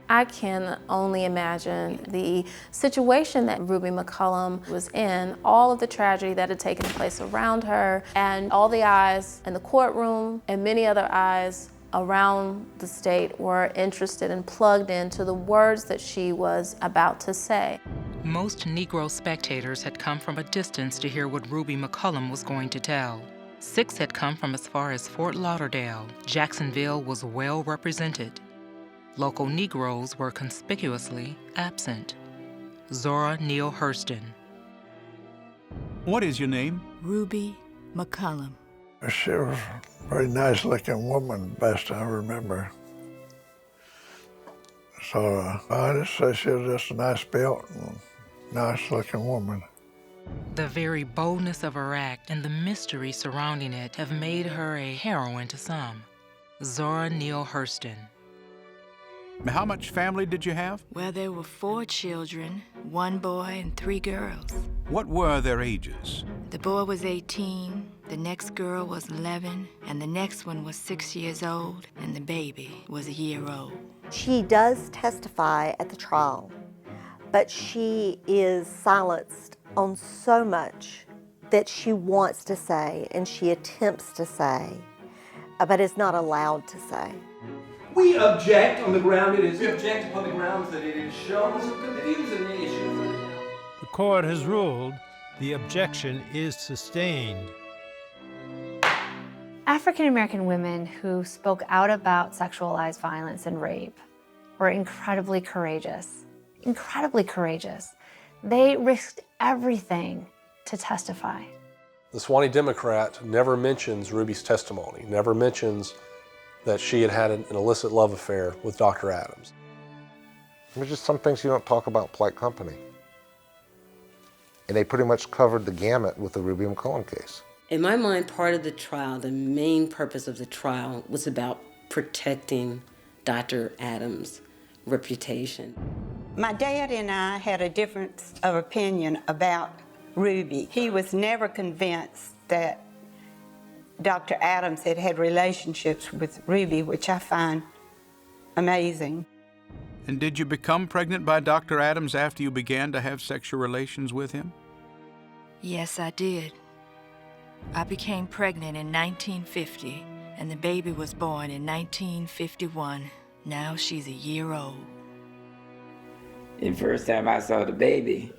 I can only imagine the situation that Ruby McCollum was in, all of the tragedy that had taken place around her, and all the eyes in the courtroom and many other eyes around the state were interested and plugged into the words that she was about to say. Most Negro spectators had come from a distance to hear what Ruby McCollum was going to tell. 6 had come from as far as Fort Lauderdale. Jacksonville was well represented. Local Negroes were conspicuously absent. Zora Neale Hurston. What is your name? Ruby McCollum. She was a very nice-looking woman, best I remember. So I just say she was just a nice-built and nice-looking woman. The very boldness of her act and the mystery surrounding it have made her a heroine to some. Zora Neale Hurston. How much family did you have? Well, there were 4 children, 1 boy and 3 girls. What were their ages? The boy was 18, the next girl was 11, and the next one was 6 years old, and the baby was a year old. She does testify at the trial, but she is silenced on so much that she wants to say and she attempts to say, but is not allowed to say. We object on the ground it is. We object upon the grounds that it is shown as confusing the issue. The court has ruled the objection is sustained. African American women who spoke out about sexualized violence and rape were incredibly courageous. Incredibly courageous. They risked everything to testify. The Suwannee Democrat never mentions Ruby's testimony, never mentions that she had had an illicit love affair with Dr. Adams. There's just some things you don't talk about polite company. And they pretty much covered the gamut with the Ruby McCollum case. In my mind, part of the trial, the main purpose of the trial was about protecting Dr. Adams' reputation. My dad and I had a difference of opinion about Ruby. He was never convinced that Dr. Adams had had relationships with Ruby, which I find amazing. And did you become pregnant by Dr. Adams after you began to have sexual relations with him? Yes, I did. I became pregnant in 1950, and the baby was born in 1951. Now she's a year old. The first time I saw the baby,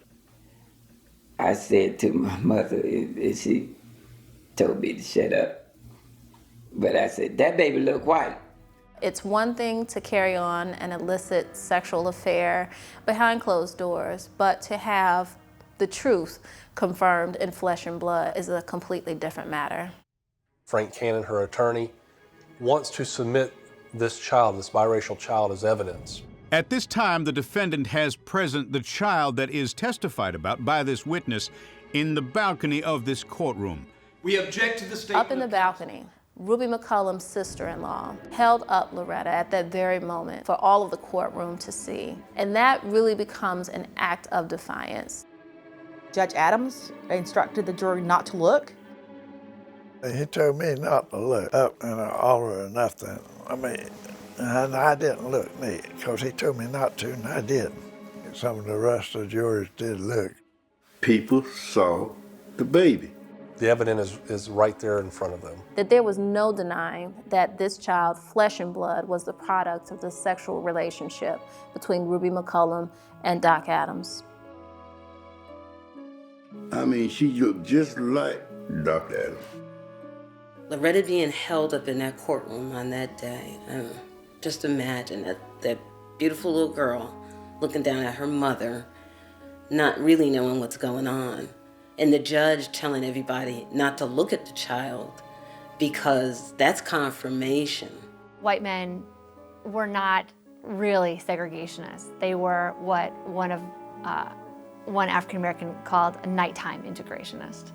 I said to my mother, and she told me to shut up. But I said, that baby look white. It's one thing to carry on an illicit sexual affair behind closed doors, but to have the truth confirmed in flesh and blood is a completely different matter. Frank Cannon, her attorney, wants to submit this child, this biracial child, as evidence. At this time, the defendant has present the child that is testified about by this witness in the balcony of this courtroom. We object to the statement. Up in the balcony, Ruby McCollum's sister-in-law held up Loretta at that very moment for all of the courtroom to see. And that really becomes an act of defiance. Judge Adams instructed the jury not to look. He told me not to look up in an altar or nothing. I mean, and I didn't look neat, because he told me not to, and I didn't. Some of the rest of the jurors did look. People saw the baby. The evidence is right there in front of them. That there was no denying that this child, flesh and blood, was the product of the sexual relationship between Ruby McCollum and Doc Adams. I mean, she looked just like Dr. Adams. Loretta being held up in that courtroom on that day, just imagine that beautiful little girl looking down at her mother, not really knowing what's going on. And the judge telling everybody not to look at the child because that's confirmation. White men were not really segregationists. They were what one African American called a nighttime integrationist.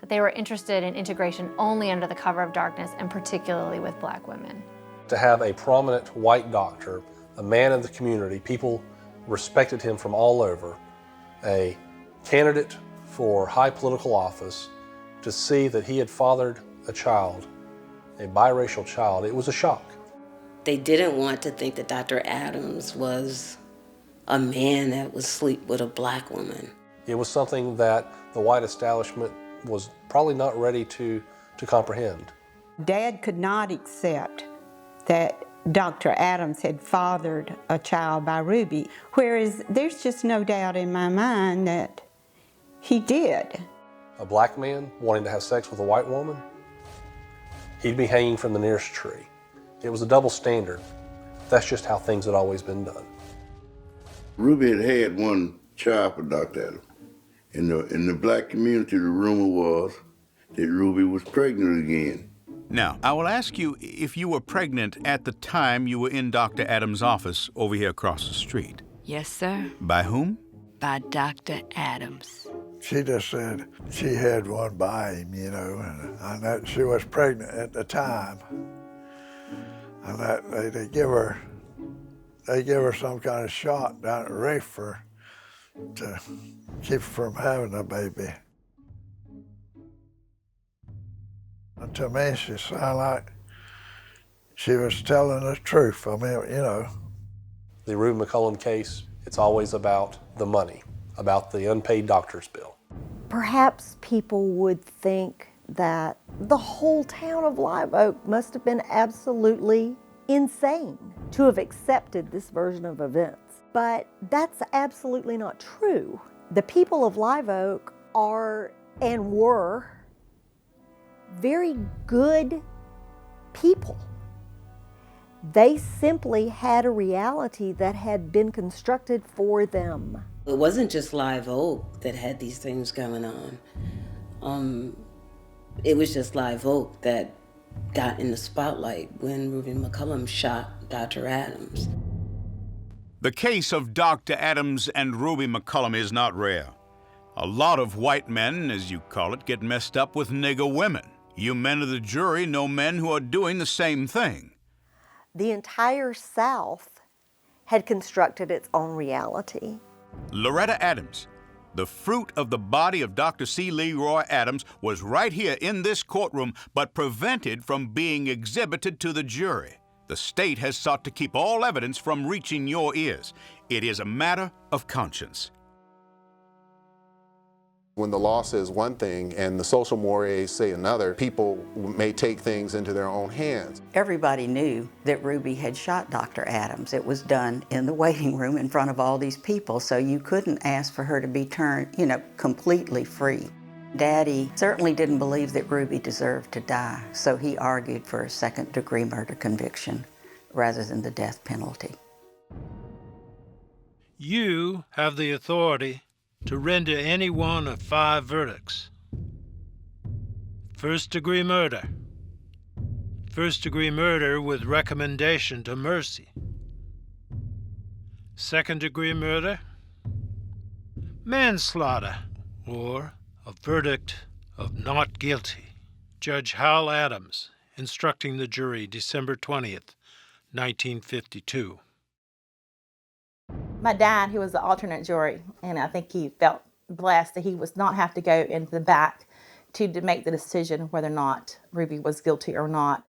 That they were interested in integration only under the cover of darkness, and particularly with black women. To have a prominent white doctor, a man of the community, people respected him from all over, a candidate for high political office, to see that he had fathered a child, a biracial child, it was a shock. They didn't want to think that Dr. Adams was a man that would sleep with a black woman. It was something that the white establishment was probably not ready to comprehend. Dad could not accept that Dr. Adams had fathered a child by Ruby, whereas there's just no doubt in my mind that he did. A black man wanting to have sex with a white woman, he'd be hanging from the nearest tree. It was a double standard. That's just how things had always been done. Ruby had had one child for Dr. Adams. In the black community, the rumor was that Ruby was pregnant again. Now, I will ask you if you were pregnant at the time you were in Dr. Adams' office over here across the street. Yes, sir. By whom? By Dr. Adams. She just said she had one by him, you know, and that she was pregnant at the time. And that they give her some kind of shot down at Rayford to keep her from having a baby. And to me, she sounded like she was telling the truth. I mean, you know. The Ruby McCollum case, it's always about the money, about the unpaid doctor's bill. Perhaps people would think that the whole town of Live Oak must have been absolutely insane to have accepted this version of events. But that's absolutely not true. The people of Live Oak are and were very good people. They simply had a reality that had been constructed for them. It wasn't just Live Oak that had these things going on. It was just Live Oak that got in the spotlight when Ruby McCollum shot Dr. Adams. The case of Dr. Adams and Ruby McCollum is not rare. A lot of white men, as you call it, get messed up with nigger women. You men of the jury know men who are doing the same thing. The entire South had constructed its own reality. Loretta Adams, the fruit of the body of Dr. C. Leroy Adams, was right here in this courtroom, but prevented from being exhibited to the jury. The state has sought to keep all evidence from reaching your ears. It is a matter of conscience. When the law says one thing and the social mores say another, people may take things into their own hands. Everybody knew that Ruby had shot Dr. Adams. It was done in the waiting room in front of all these people, so you couldn't ask for her to be turned, completely free. Daddy certainly didn't believe that Ruby deserved to die, so he argued for a second-degree murder conviction rather than the death penalty. You have the authority to render any one of 5 verdicts. First-degree murder. First-degree murder with recommendation to mercy. Second-degree murder. Manslaughter, or a verdict of not guilty. Judge Hal Adams, instructing the jury, December 20th, 1952. My dad, who was the alternate jury, and I think he felt blessed that he was not have to go into the back to make the decision whether or not Ruby was guilty or not.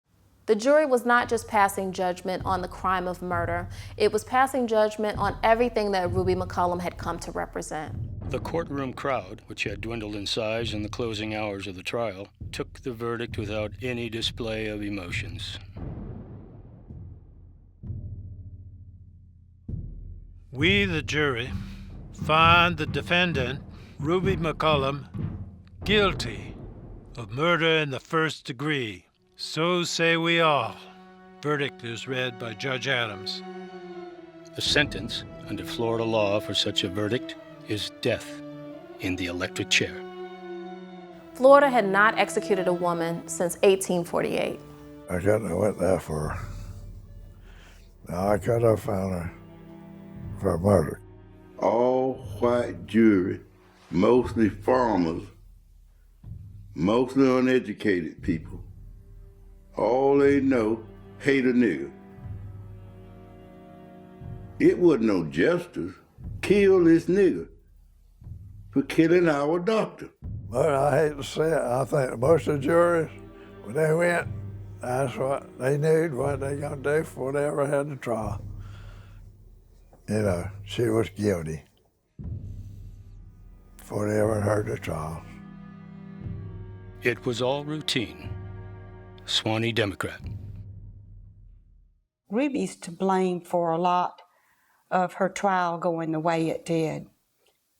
The jury was not just passing judgment on the crime of murder, it was passing judgment on everything that Ruby McCollum had come to represent. The courtroom crowd, which had dwindled in size in the closing hours of the trial, took the verdict without any display of emotions. We, the jury, find the defendant, Ruby McCollum, guilty of murder in the first degree. So say we all. Verdict is read by Judge Adams. The sentence under Florida law for such a verdict is death in the electric chair. Florida had not executed a woman since 1848. I couldn't have went that far. No, I could have found her for murder. All white jury, mostly farmers, mostly uneducated people. All they know, hate a nigger. It wasn't no justice. Kill this nigger for killing our doctor. But I hate to say it, I think most of the juries, when they went, that's what they knew, what they gonna do before they ever had the trial. She was guilty before they ever heard the trial. It was all routine. Swanee Democrat. Ruby's to blame for a lot of her trial going the way it did.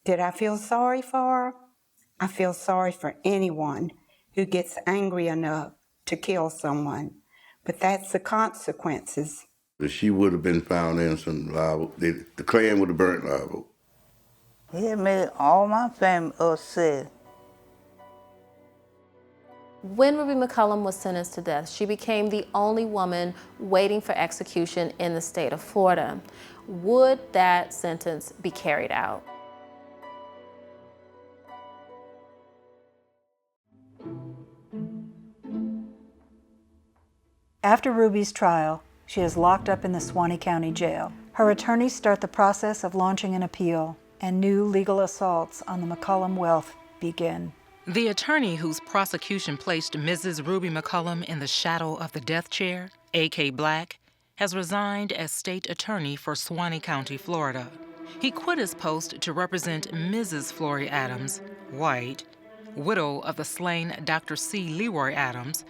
Did I feel sorry for her? I feel sorry for anyone who gets angry enough to kill someone, but that's the consequences. If she would have been found innocent, the Klan would have burnt liable. It made all my family upset. When Ruby McCollum was sentenced to death, she became the only woman waiting for execution in the state of Florida. Would that sentence be carried out? After Ruby's trial, she is locked up in the Suwannee County Jail. Her attorneys start the process of launching an appeal, and new legal assaults on the McCollum wealth begin. The attorney whose prosecution placed Mrs. Ruby McCollum in the shadow of the death chair, A.K. Black, has resigned as state attorney for Suwannee County, Florida. He quit his post to represent Mrs. Florrie Adams, white, widow of the slain Dr. C. Leroy Adams,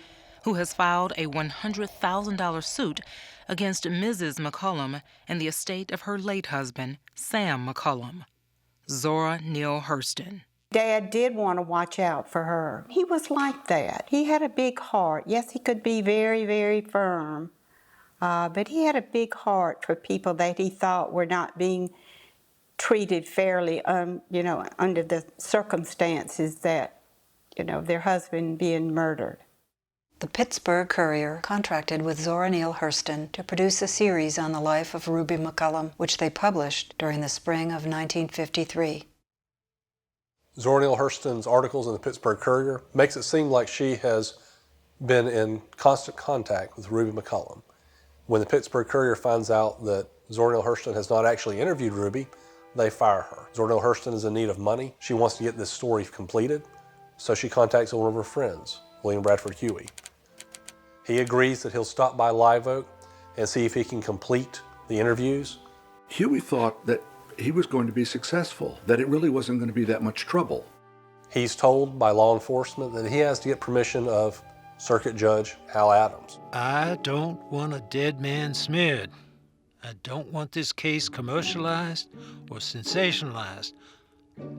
who has filed a $100,000 suit against Mrs. McCollum and the estate of her late husband, Sam McCollum. Zora Neale Hurston. Dad did want to watch out for her. He was like that. He had a big heart. Yes, he could be very, very firm, but he had a big heart for people that he thought were not being treated fairly, under the circumstances that, their husband being murdered. The Pittsburgh Courier contracted with Zora Neale Hurston to produce a series on the life of Ruby McCollum, which they published during the spring of 1953. Zora Neale Hurston's articles in the Pittsburgh Courier makes it seem like she has been in constant contact with Ruby McCollum. When the Pittsburgh Courier finds out that Zora Neale Hurston has not actually interviewed Ruby, they fire her. Zora Neale Hurston is in need of money. She wants to get this story completed, so she contacts one of her friends, William Bradford Huey. He agrees that he'll stop by Live Oak and see if he can complete the interviews. Huey thought that he was going to be successful, that it really wasn't going to be that much trouble. He's told by law enforcement that he has to get permission of Circuit Judge Hal Adams. I don't want a dead man smeared. I don't want this case commercialized or sensationalized.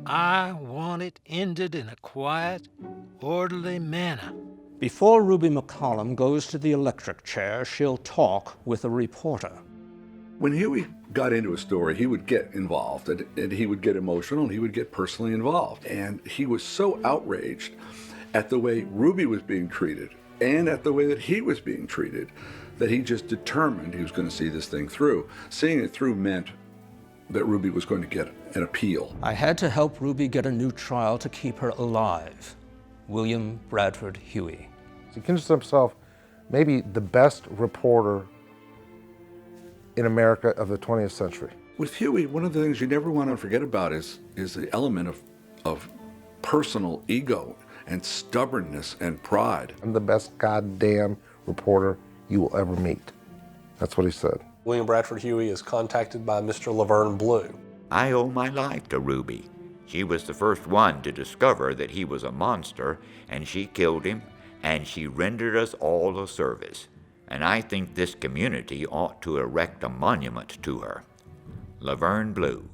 I want it ended in a quiet, orderly manner. Before Ruby McCollum goes to the electric chair, she'll talk with a reporter. When Huey got into a story, he would get involved, and he would get emotional, and he would get personally involved. And he was so outraged at the way Ruby was being treated and at the way that he was being treated that he just determined he was going to see this thing through. Seeing it through meant that Ruby was going to get an appeal. I had to help Ruby get a new trial to keep her alive. William Bradford Huey. He considers himself maybe the best reporter in America of the 20th century. With Huey, one of the things you never want to forget about is the element of personal ego and stubbornness and pride. I'm the best goddamn reporter you will ever meet. That's what he said. William Bradford Huey is contacted by Mr. Laverne Blue. I owe my life to Ruby. She was the first one to discover that he was a monster, and she killed him, and she rendered us all a service. And I think this community ought to erect a monument to her. Laverne Blue.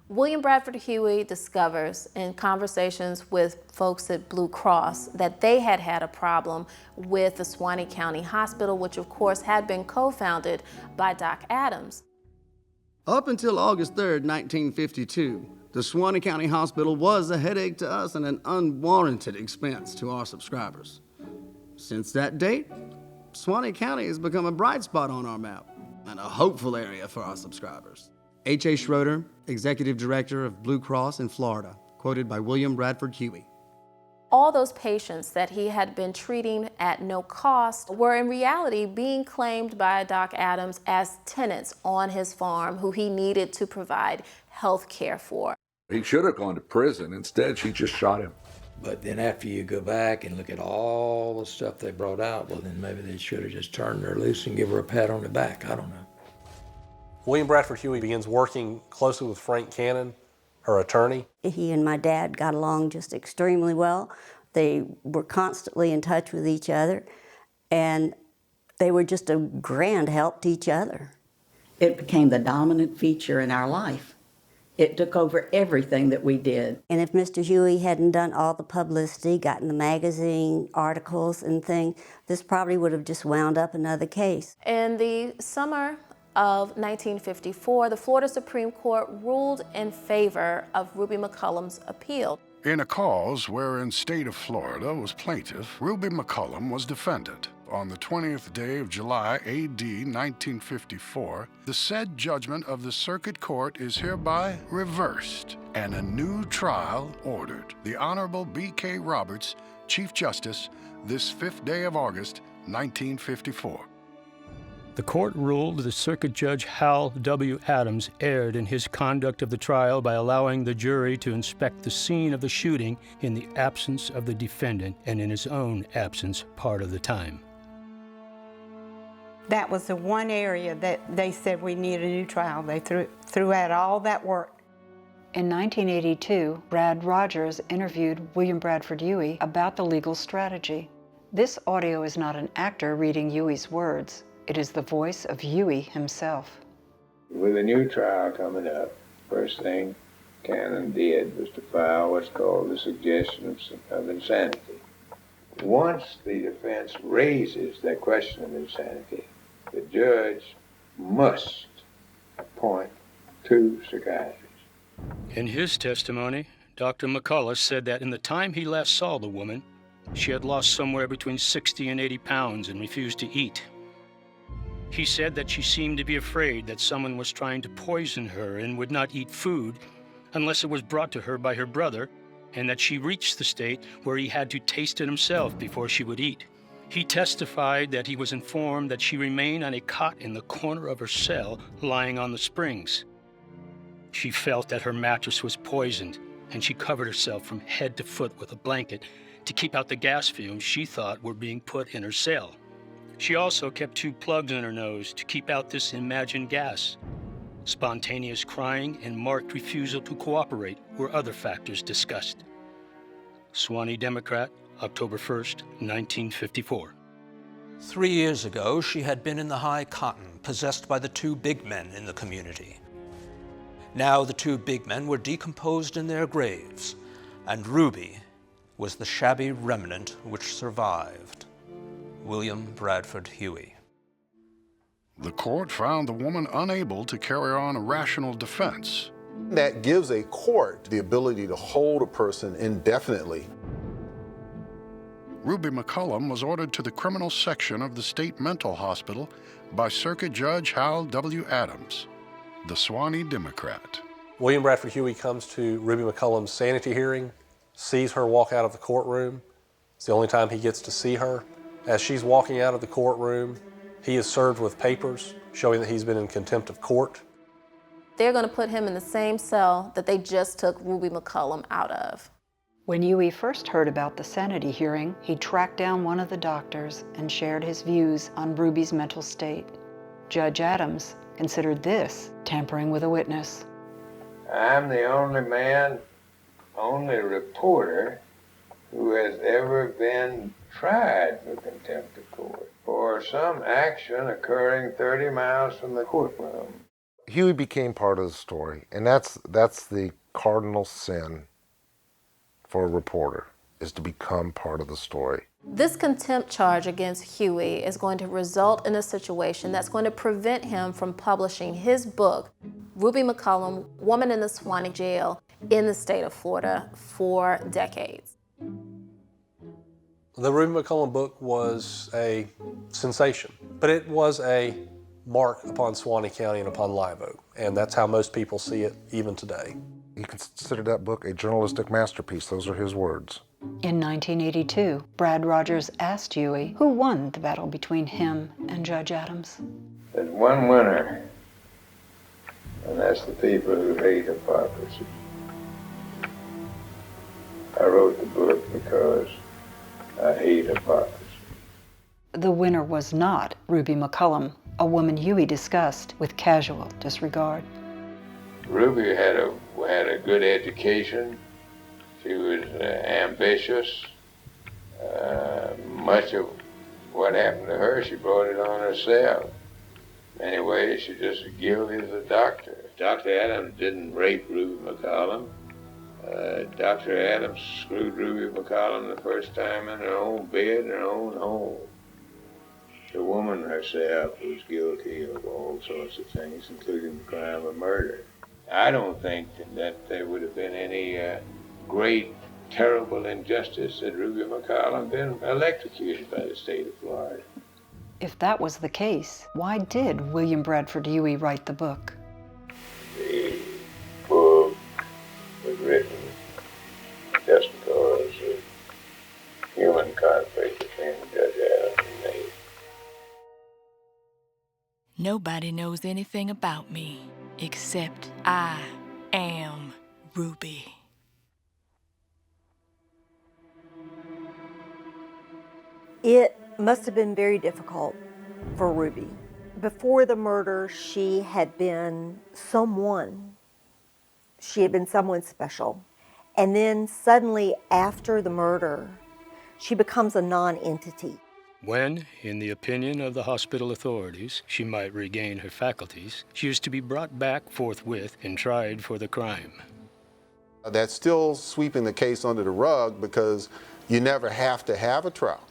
William Bradford Huey discovers in conversations with folks at Blue Cross that they had had a problem with the Suwannee County Hospital, which of course had been co-founded by Doc Adams. Up until August 3rd, 1952, the Suwannee County Hospital was a headache to us and an unwarranted expense to our subscribers. Since that date, Suwannee County has become a bright spot on our map and a hopeful area for our subscribers. H.A. Schroeder, Executive Director of Blue Cross in Florida, quoted by William Bradford Huey. All those patients that he had been treating at no cost were in reality being claimed by Doc Adams as tenants on his farm who he needed to provide health care for. He should have gone to prison. Instead, she just shot him. But then after you go back and look at all the stuff they brought out, well, then maybe they should have just turned her loose and give her a pat on the back. I don't know. William Bradford Huey begins working closely with Frank Cannon, her attorney. He and my dad got along just extremely well. They were constantly in touch with each other, and they were just a grand help to each other. It became the dominant feature in our life. It took over everything that we did. And if Mr. Huey hadn't done all the publicity, gotten the magazine articles and things, this probably would have just wound up another case. In the summer of 1954, the Florida Supreme Court ruled in favor of Ruby McCollum's appeal. In a cause wherein state of Florida was plaintiff, Ruby McCollum was defendant. On the 20th day of July, A.D. 1954, the said judgment of the Circuit Court is hereby reversed and a new trial ordered. The Honorable B.K. Roberts, Chief Justice, this 5th day of August, 1954. The court ruled that Circuit Judge Hal W. Adams erred in his conduct of the trial by allowing the jury to inspect the scene of the shooting in the absence of the defendant and in his own absence part of the time. That was the one area that they said we need a new trial. They threw out all that work. In 1982, Brad Rogers interviewed William Bradford Huey about the legal strategy. This audio is not an actor reading Huey's words. It is the voice of Huey himself. With a new trial coming up, first thing Cannon did was to file what's called the suggestion of insanity. Once the defense raises that question of insanity, the judge must appoint 2 psychiatrists. In his testimony, Dr. McCullough said that in the time he last saw the woman, She had lost somewhere between 60 and 80 pounds and refused to eat. He said that she seemed to be afraid that someone was trying to poison her and would not eat food unless it was brought to her by her brother, and that she reached the state where he had to taste it himself before she would eat. He testified that he was informed that she remained on a cot in the corner of her cell, lying on the springs. She felt that her mattress was poisoned, and she covered herself from head to foot with a blanket to keep out the gas fumes she thought were being put in her cell. She also kept 2 plugs in her nose to keep out this imagined gas. Spontaneous crying and marked refusal to cooperate were other factors discussed. Suwannee Democrat, October 1st, 1954. 3 years ago, she had been in the high cotton, possessed by the 2 big men in the community. Now the 2 big men were decomposed in their graves, and Ruby was the shabby remnant which survived. William Bradford Huey. The court found the woman unable to carry on a rational defense. That gives a court the ability to hold a person indefinitely. Ruby McCollum was ordered to the criminal section of the state mental hospital by Circuit Judge Hal W. Adams, the Suwannee Democrat. William Bradford Huey comes to Ruby McCollum's sanity hearing, sees her walk out of the courtroom. It's the only time he gets to see her. As she's walking out of the courtroom, he is served with papers showing that he's been in contempt of court. They're going to put him in the same cell that they just took Ruby McCollum out of. When Huey first heard about the sanity hearing, he tracked down one of the doctors and shared his views on Ruby's mental state. Judge Adams considered this tampering with a witness. I'm the only man, only reporter who has ever been tried for contempt of court for some action occurring 30 miles from the courtroom. Huey became part of the story, and that's the cardinal sin for a reporter, is to become part of the story. This contempt charge against Huey is going to result in a situation that's going to prevent him from publishing his book, Ruby McCollum, Woman in the Suwannee Jail, in the state of Florida for decades. The Ruby McCollum book was a sensation, but it was a mark upon Suwannee County and upon Live Oak, and that's how most people see it even today. He considered that book a journalistic masterpiece. Those are his words. In 1982, Brad Rogers asked Huey who won the battle between him and Judge Adams. There's one winner, and that's the people who hate hypocrisy. I wrote the book because I hate hypocrisy. The winner was not Ruby McCollum, a woman Huey discussed with casual disregard. Ruby had a good education. She was ambitious. Much of what happened to her, she brought it on herself. In many ways, she's just as guilty as a doctor. Dr. Adams didn't rape Ruby McCollum. Dr. Adams screwed Ruby McCollum the first time in her own bed in her own home. The woman herself was guilty of all sorts of things, including the crime of murder. I don't think that there would have been any great, terrible injustice had Ruby McCollum been electrocuted by the state of Florida. If that was the case, why did William Bradford Huey write the book? The book was written just because of human conflict between Judge Adams and me. Nobody knows anything about me except I am Ruby. It must have been very difficult for Ruby. Before the murder, she had been someone. She had been someone special. And then suddenly, after the murder, she becomes a non-entity. When, in the opinion of the hospital authorities, she might regain her faculties, she is to be brought back forthwith and tried for the crime. That's still sweeping the case under the rug because you never have to have a trial.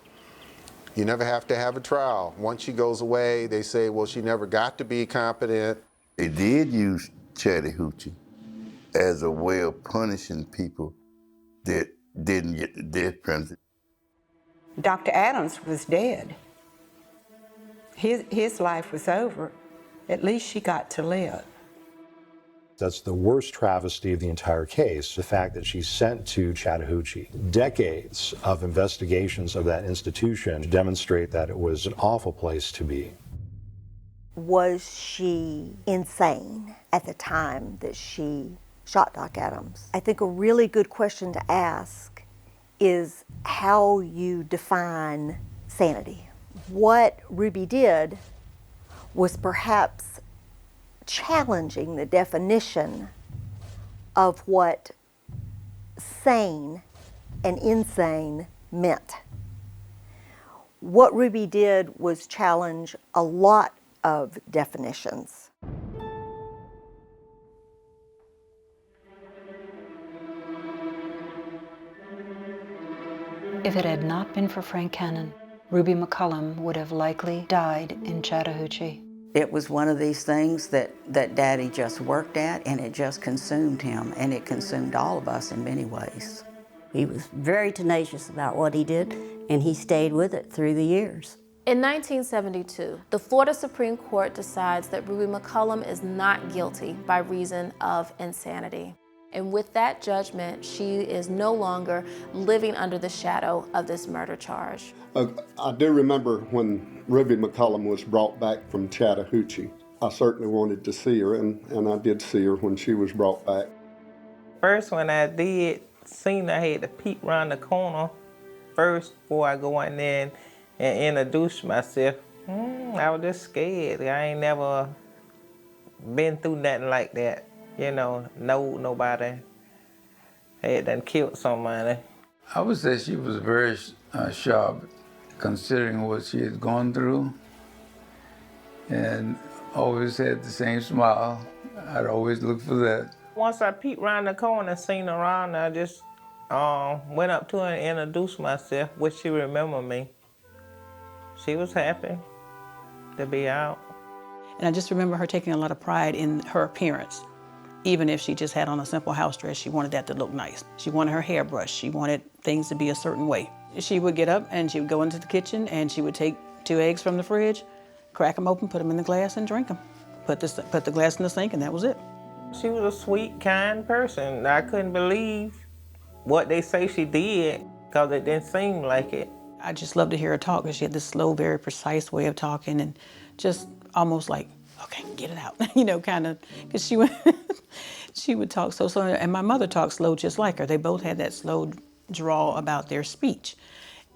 You never have to have a trial. Once she goes away, they say, well, she never got to be competent. They did use Chattahoochee as a way of punishing people that didn't get the death penalty. Dr. Adams was dead. His life was over. At least she got to live. That's the worst travesty of the entire case, the fact that she's sent to Chattahoochee. Decades of investigations of that institution demonstrate that it was an awful place to be. Was she insane at the time that she shot Doc Adams? I think a really good question to ask is how you define sanity. What Ruby did was perhaps challenging the definition of what sane and insane meant. What Ruby did was challenge a lot of definitions. If it had not been for Frank Cannon, Ruby McCollum would have likely died in Chattahoochee. It was one of these things that Daddy just worked at, and it just consumed him, and it consumed all of us in many ways. He was very tenacious about what he did, and he stayed with it through the years. In 1972, the Florida Supreme Court decides that Ruby McCollum is not guilty by reason of insanity. And with that judgment, she is no longer living under the shadow of this murder charge. I do remember when Ruby McCollum was brought back from Chattahoochee. I certainly wanted to see her, and I did see her when she was brought back. First, when I did seen her, I had to peek around the corner first before I go in there and introduce myself. I was just scared. I ain't never been through nothing like that. You know, nobody had done killed somebody. I would say she was very sharp, considering what she had gone through, and always had the same smile. I'd always look for that. Once I peeked around the corner and seen her around, I just went up to her and introduced myself. Would she remember me? She was happy to be out. And I just remember her taking a lot of pride in her appearance. Even if she just had on a simple house dress, she wanted that to look nice. She wanted her hair brushed. She wanted things to be a certain way. She would get up and she would go into the kitchen and she would take 2 eggs from the fridge, crack them open, put them in the glass and drink them. Put the glass in the sink and that was it. She was a sweet, kind person. I couldn't believe what they say she did because it didn't seem like it. I just loved to hear her talk because she had this slow, very precise way of talking and just almost like, okay, get it out, you know, kind of, because she would talk so slow, and my mother talked slow just like her. They both had that slow drawl about their speech.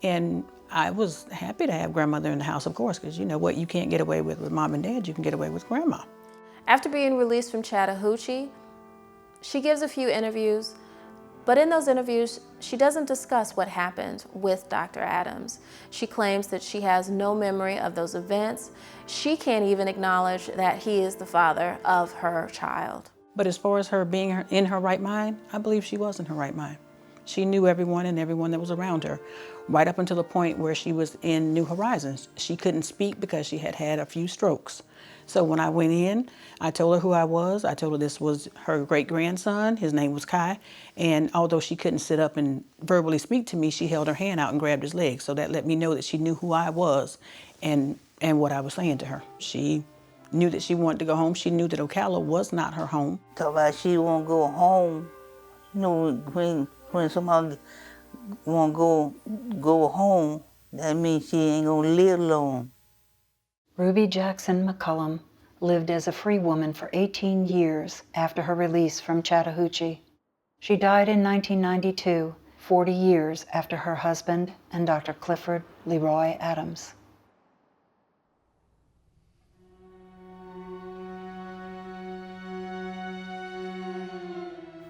And I was happy to have grandmother in the house, of course, because you know what you can't get away with mom and dad, you can get away with grandma. After being released from Chattahoochee, she gives a few interviews, but in those interviews, she doesn't discuss what happened with Dr. Adams. She claims that she has no memory of those events. She can't even acknowledge that he is the father of her child. But as far as her being in her right mind, I believe she was in her right mind. She knew everyone and everyone that was around her, right up until the point where she was in New Horizons. She couldn't speak because she had had a few strokes. So when I went in, I told her who I was. I told her this was her great-grandson. His name was Kai. And although she couldn't sit up and verbally speak to me, she held her hand out and grabbed his leg. So that let me know that she knew who I was and what I was saying to her. She knew that she wanted to go home. She knew that Ocala was not her home. Talk about she won't go home. You know, when somebody won't go home, that means she ain't gonna live long. Ruby Jackson McCollum lived as a free woman for 18 years after her release from Chattahoochee. She died in 1992, 40 years after her husband and Dr. Clifford Leroy Adams.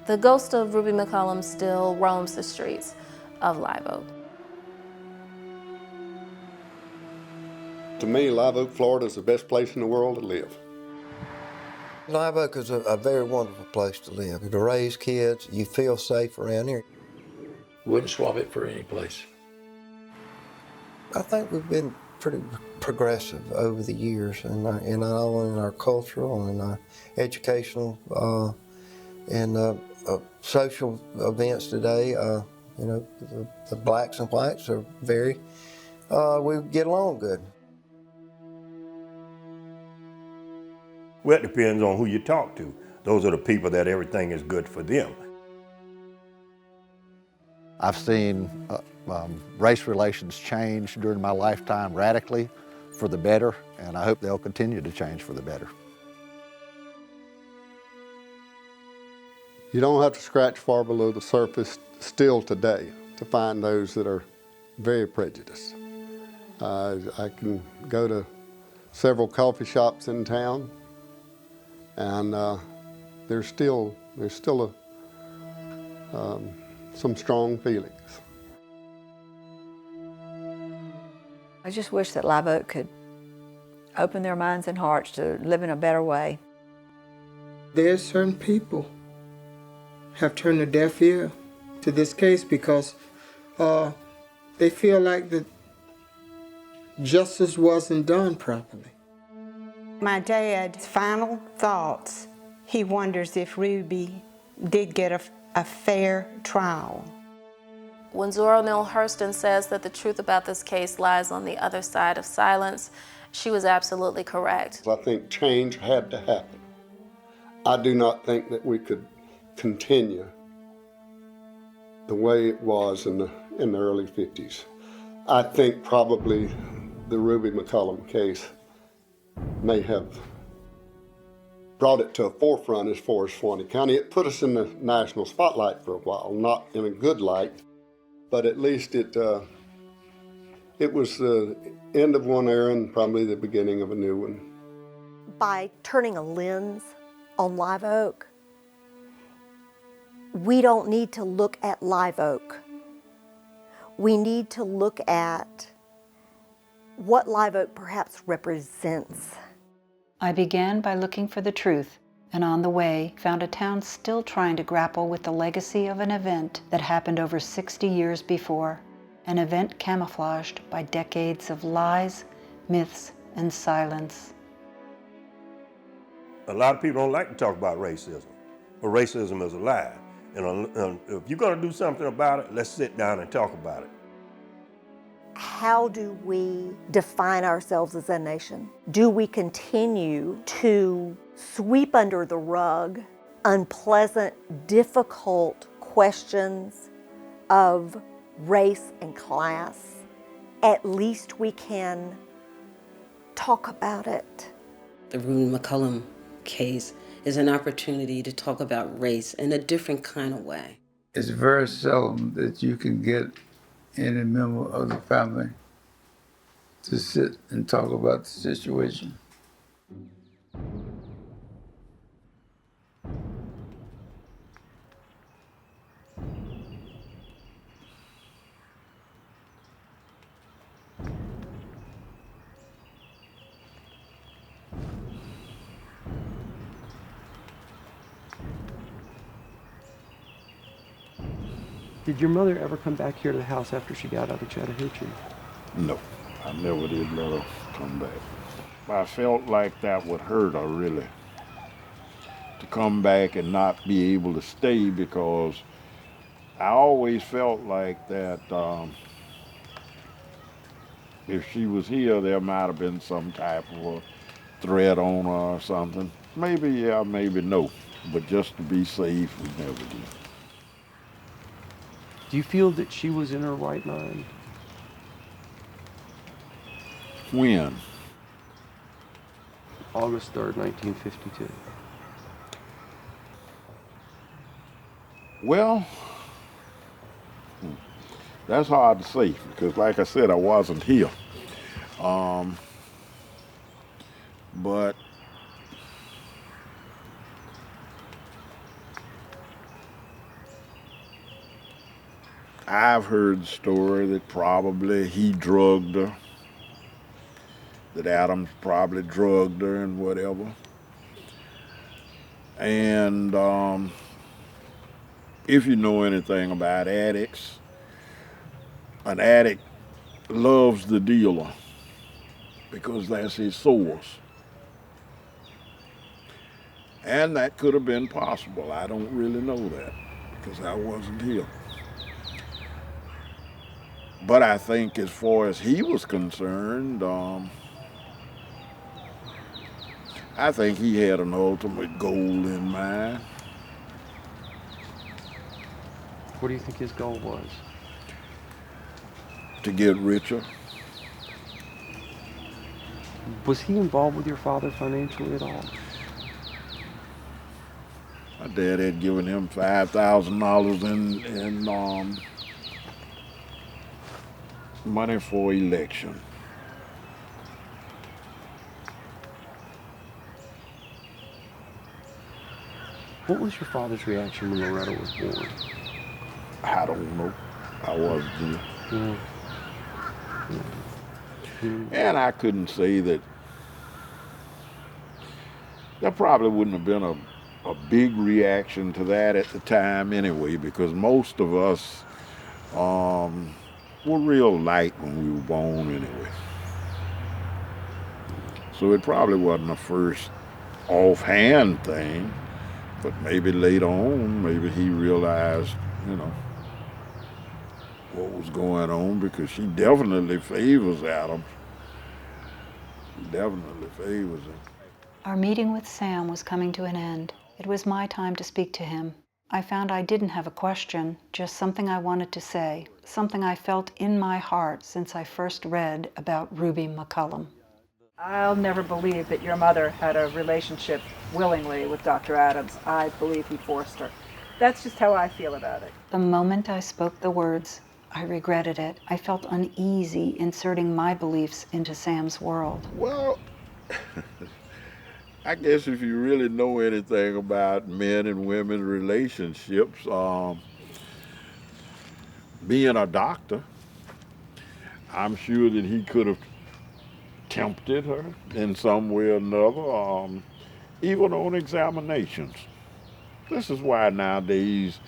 The ghost of Ruby McCollum still roams the streets of Live Oak. To me, Live Oak, Florida is the best place in the world to live. Live Oak is a very wonderful place to live. To raise kids, you feel safe around here. Wouldn't swap it for any place. I think we've been pretty progressive over the years, and not only in our cultural and our educational and social events today. You know, the blacks and whites are very, we get along good. Well, it depends on who you talk to. Those are the people that everything is good for them. I've seen race relations change during my lifetime radically for the better, and I hope they'll continue to change for the better. You don't have to scratch far below the surface still today to find those that are very prejudiced. I can go to several coffee shops in town, and there's still some strong feelings. I just wish that Live Oak could open their minds and hearts to live in a better way. There's certain people have turned a deaf ear to this case because they feel like that justice wasn't done properly. My dad's final thoughts, he wonders if Ruby did get a fair trial. When Zora Neale Hurston says that the truth about this case lies on the other side of silence, she was absolutely correct. I think change had to happen. I do not think that we could continue the way it was in the early 50s. I think probably the Ruby McCollum case may have brought it to a forefront as far as Suwannee County. It put us in the national spotlight for a while, not in a good light, but at least it was the end of one era and probably the beginning of a new one. By turning a lens on Live Oak, we don't need to look at Live Oak. We need to look at what Live Oak perhaps represents. I began by looking for the truth, and on the way found a town still trying to grapple with the legacy of an event that happened over 60 years before, an event camouflaged by decades of lies, myths, and silence. A lot of people don't like to talk about racism, but racism is alive. And if you're going to do something about it, let's sit down and talk about it. How do we define ourselves as a nation? Do we continue to sweep under the rug unpleasant, difficult questions of race and class? At least we can talk about it. The Ruby McCollum case is an opportunity to talk about race in a different kind of way. It's very seldom that you can get any member of the family to sit and talk about the situation. Did your mother ever come back here to the house after she got out of Chattahoochee? No, I never did let her come back. I felt like that would hurt her really, to come back and not be able to stay, because I always felt like that if she was here, there might have been some type of a threat on her or something. Maybe yeah, maybe no, but just to be safe, we never did. Do you feel that she was in her right mind? When? August 3rd, 1952. Well, that's hard to say, because like I said, I wasn't here. But I've heard the story that probably he drugged her, that Adams probably drugged her and whatever. And if you know anything about addicts, an addict loves the dealer because that's his source. And that could have been possible. I don't really know that because I wasn't here. But I think as far as he was concerned, I think he had an ultimate goal in mind. What do you think his goal was? To get richer. Was he involved with your father financially at all? My dad had given him $5,000 in money for election. What was your father's reaction when Loretta was born? I don't know. I wasn't there. And I couldn't say that. There probably wouldn't have been a big reaction to that at the time anyway, because most of us were real light when we were born anyway. So it probably wasn't a first offhand thing, but maybe later on, maybe he realized, you know, what was going on, because she definitely favors Adam. She definitely favors him. Our meeting with Sam was coming to an end. It was my time to speak to him. I found I didn't have a question, just something I wanted to say, something I felt in my heart since I first read about Ruby McCollum. I'll never believe that your mother had a relationship willingly with Dr. Adams. I believe he forced her. That's just how I feel about it. The moment I spoke the words, I regretted it. I felt uneasy inserting my beliefs into Sam's world. Well, I guess if you really know anything about men and women relationships, being a doctor, I'm sure that he could have tempted her in some way or another, even on examinations. This is why nowadays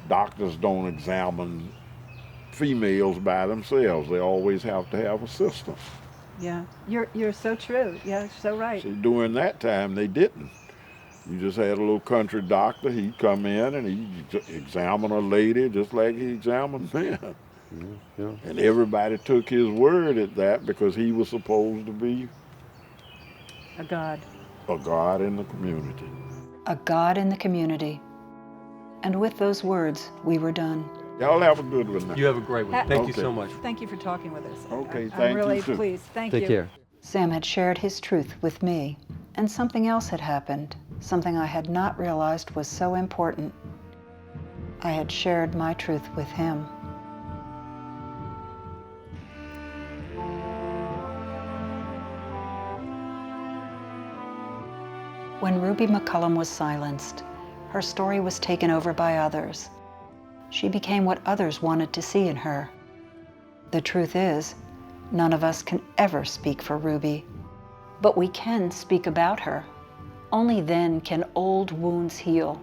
doctors don't examine females by themselves. They always have to have assistants. Yeah, you're so true. Yeah, you're so right. See, during that time, they didn't. You just had a little country doctor. He'd come in and he'd examine a lady just like he examined men. Yeah. And everybody took his word at that because he was supposed to be A god. a god in the community. A god in the community. And with those words, we were done. Y'all have a good one now. You have a great one. Thank you so much. Thank you for talking with us. Okay, I'm thank you really too. pleased. Thank Take you. care. Sam had shared his truth with me, and something else had happened, something I had not realized was so important. I had shared my truth with him. When Ruby McCollum was silenced, her story was taken over by others. She became what others wanted to see in her. The truth is, none of us can ever speak for Ruby, but we can speak about her. Only then can old wounds heal.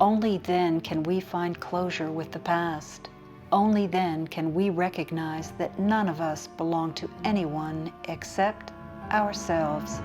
Only then can we find closure with the past. Only then can we recognize that none of us belong to anyone except ourselves.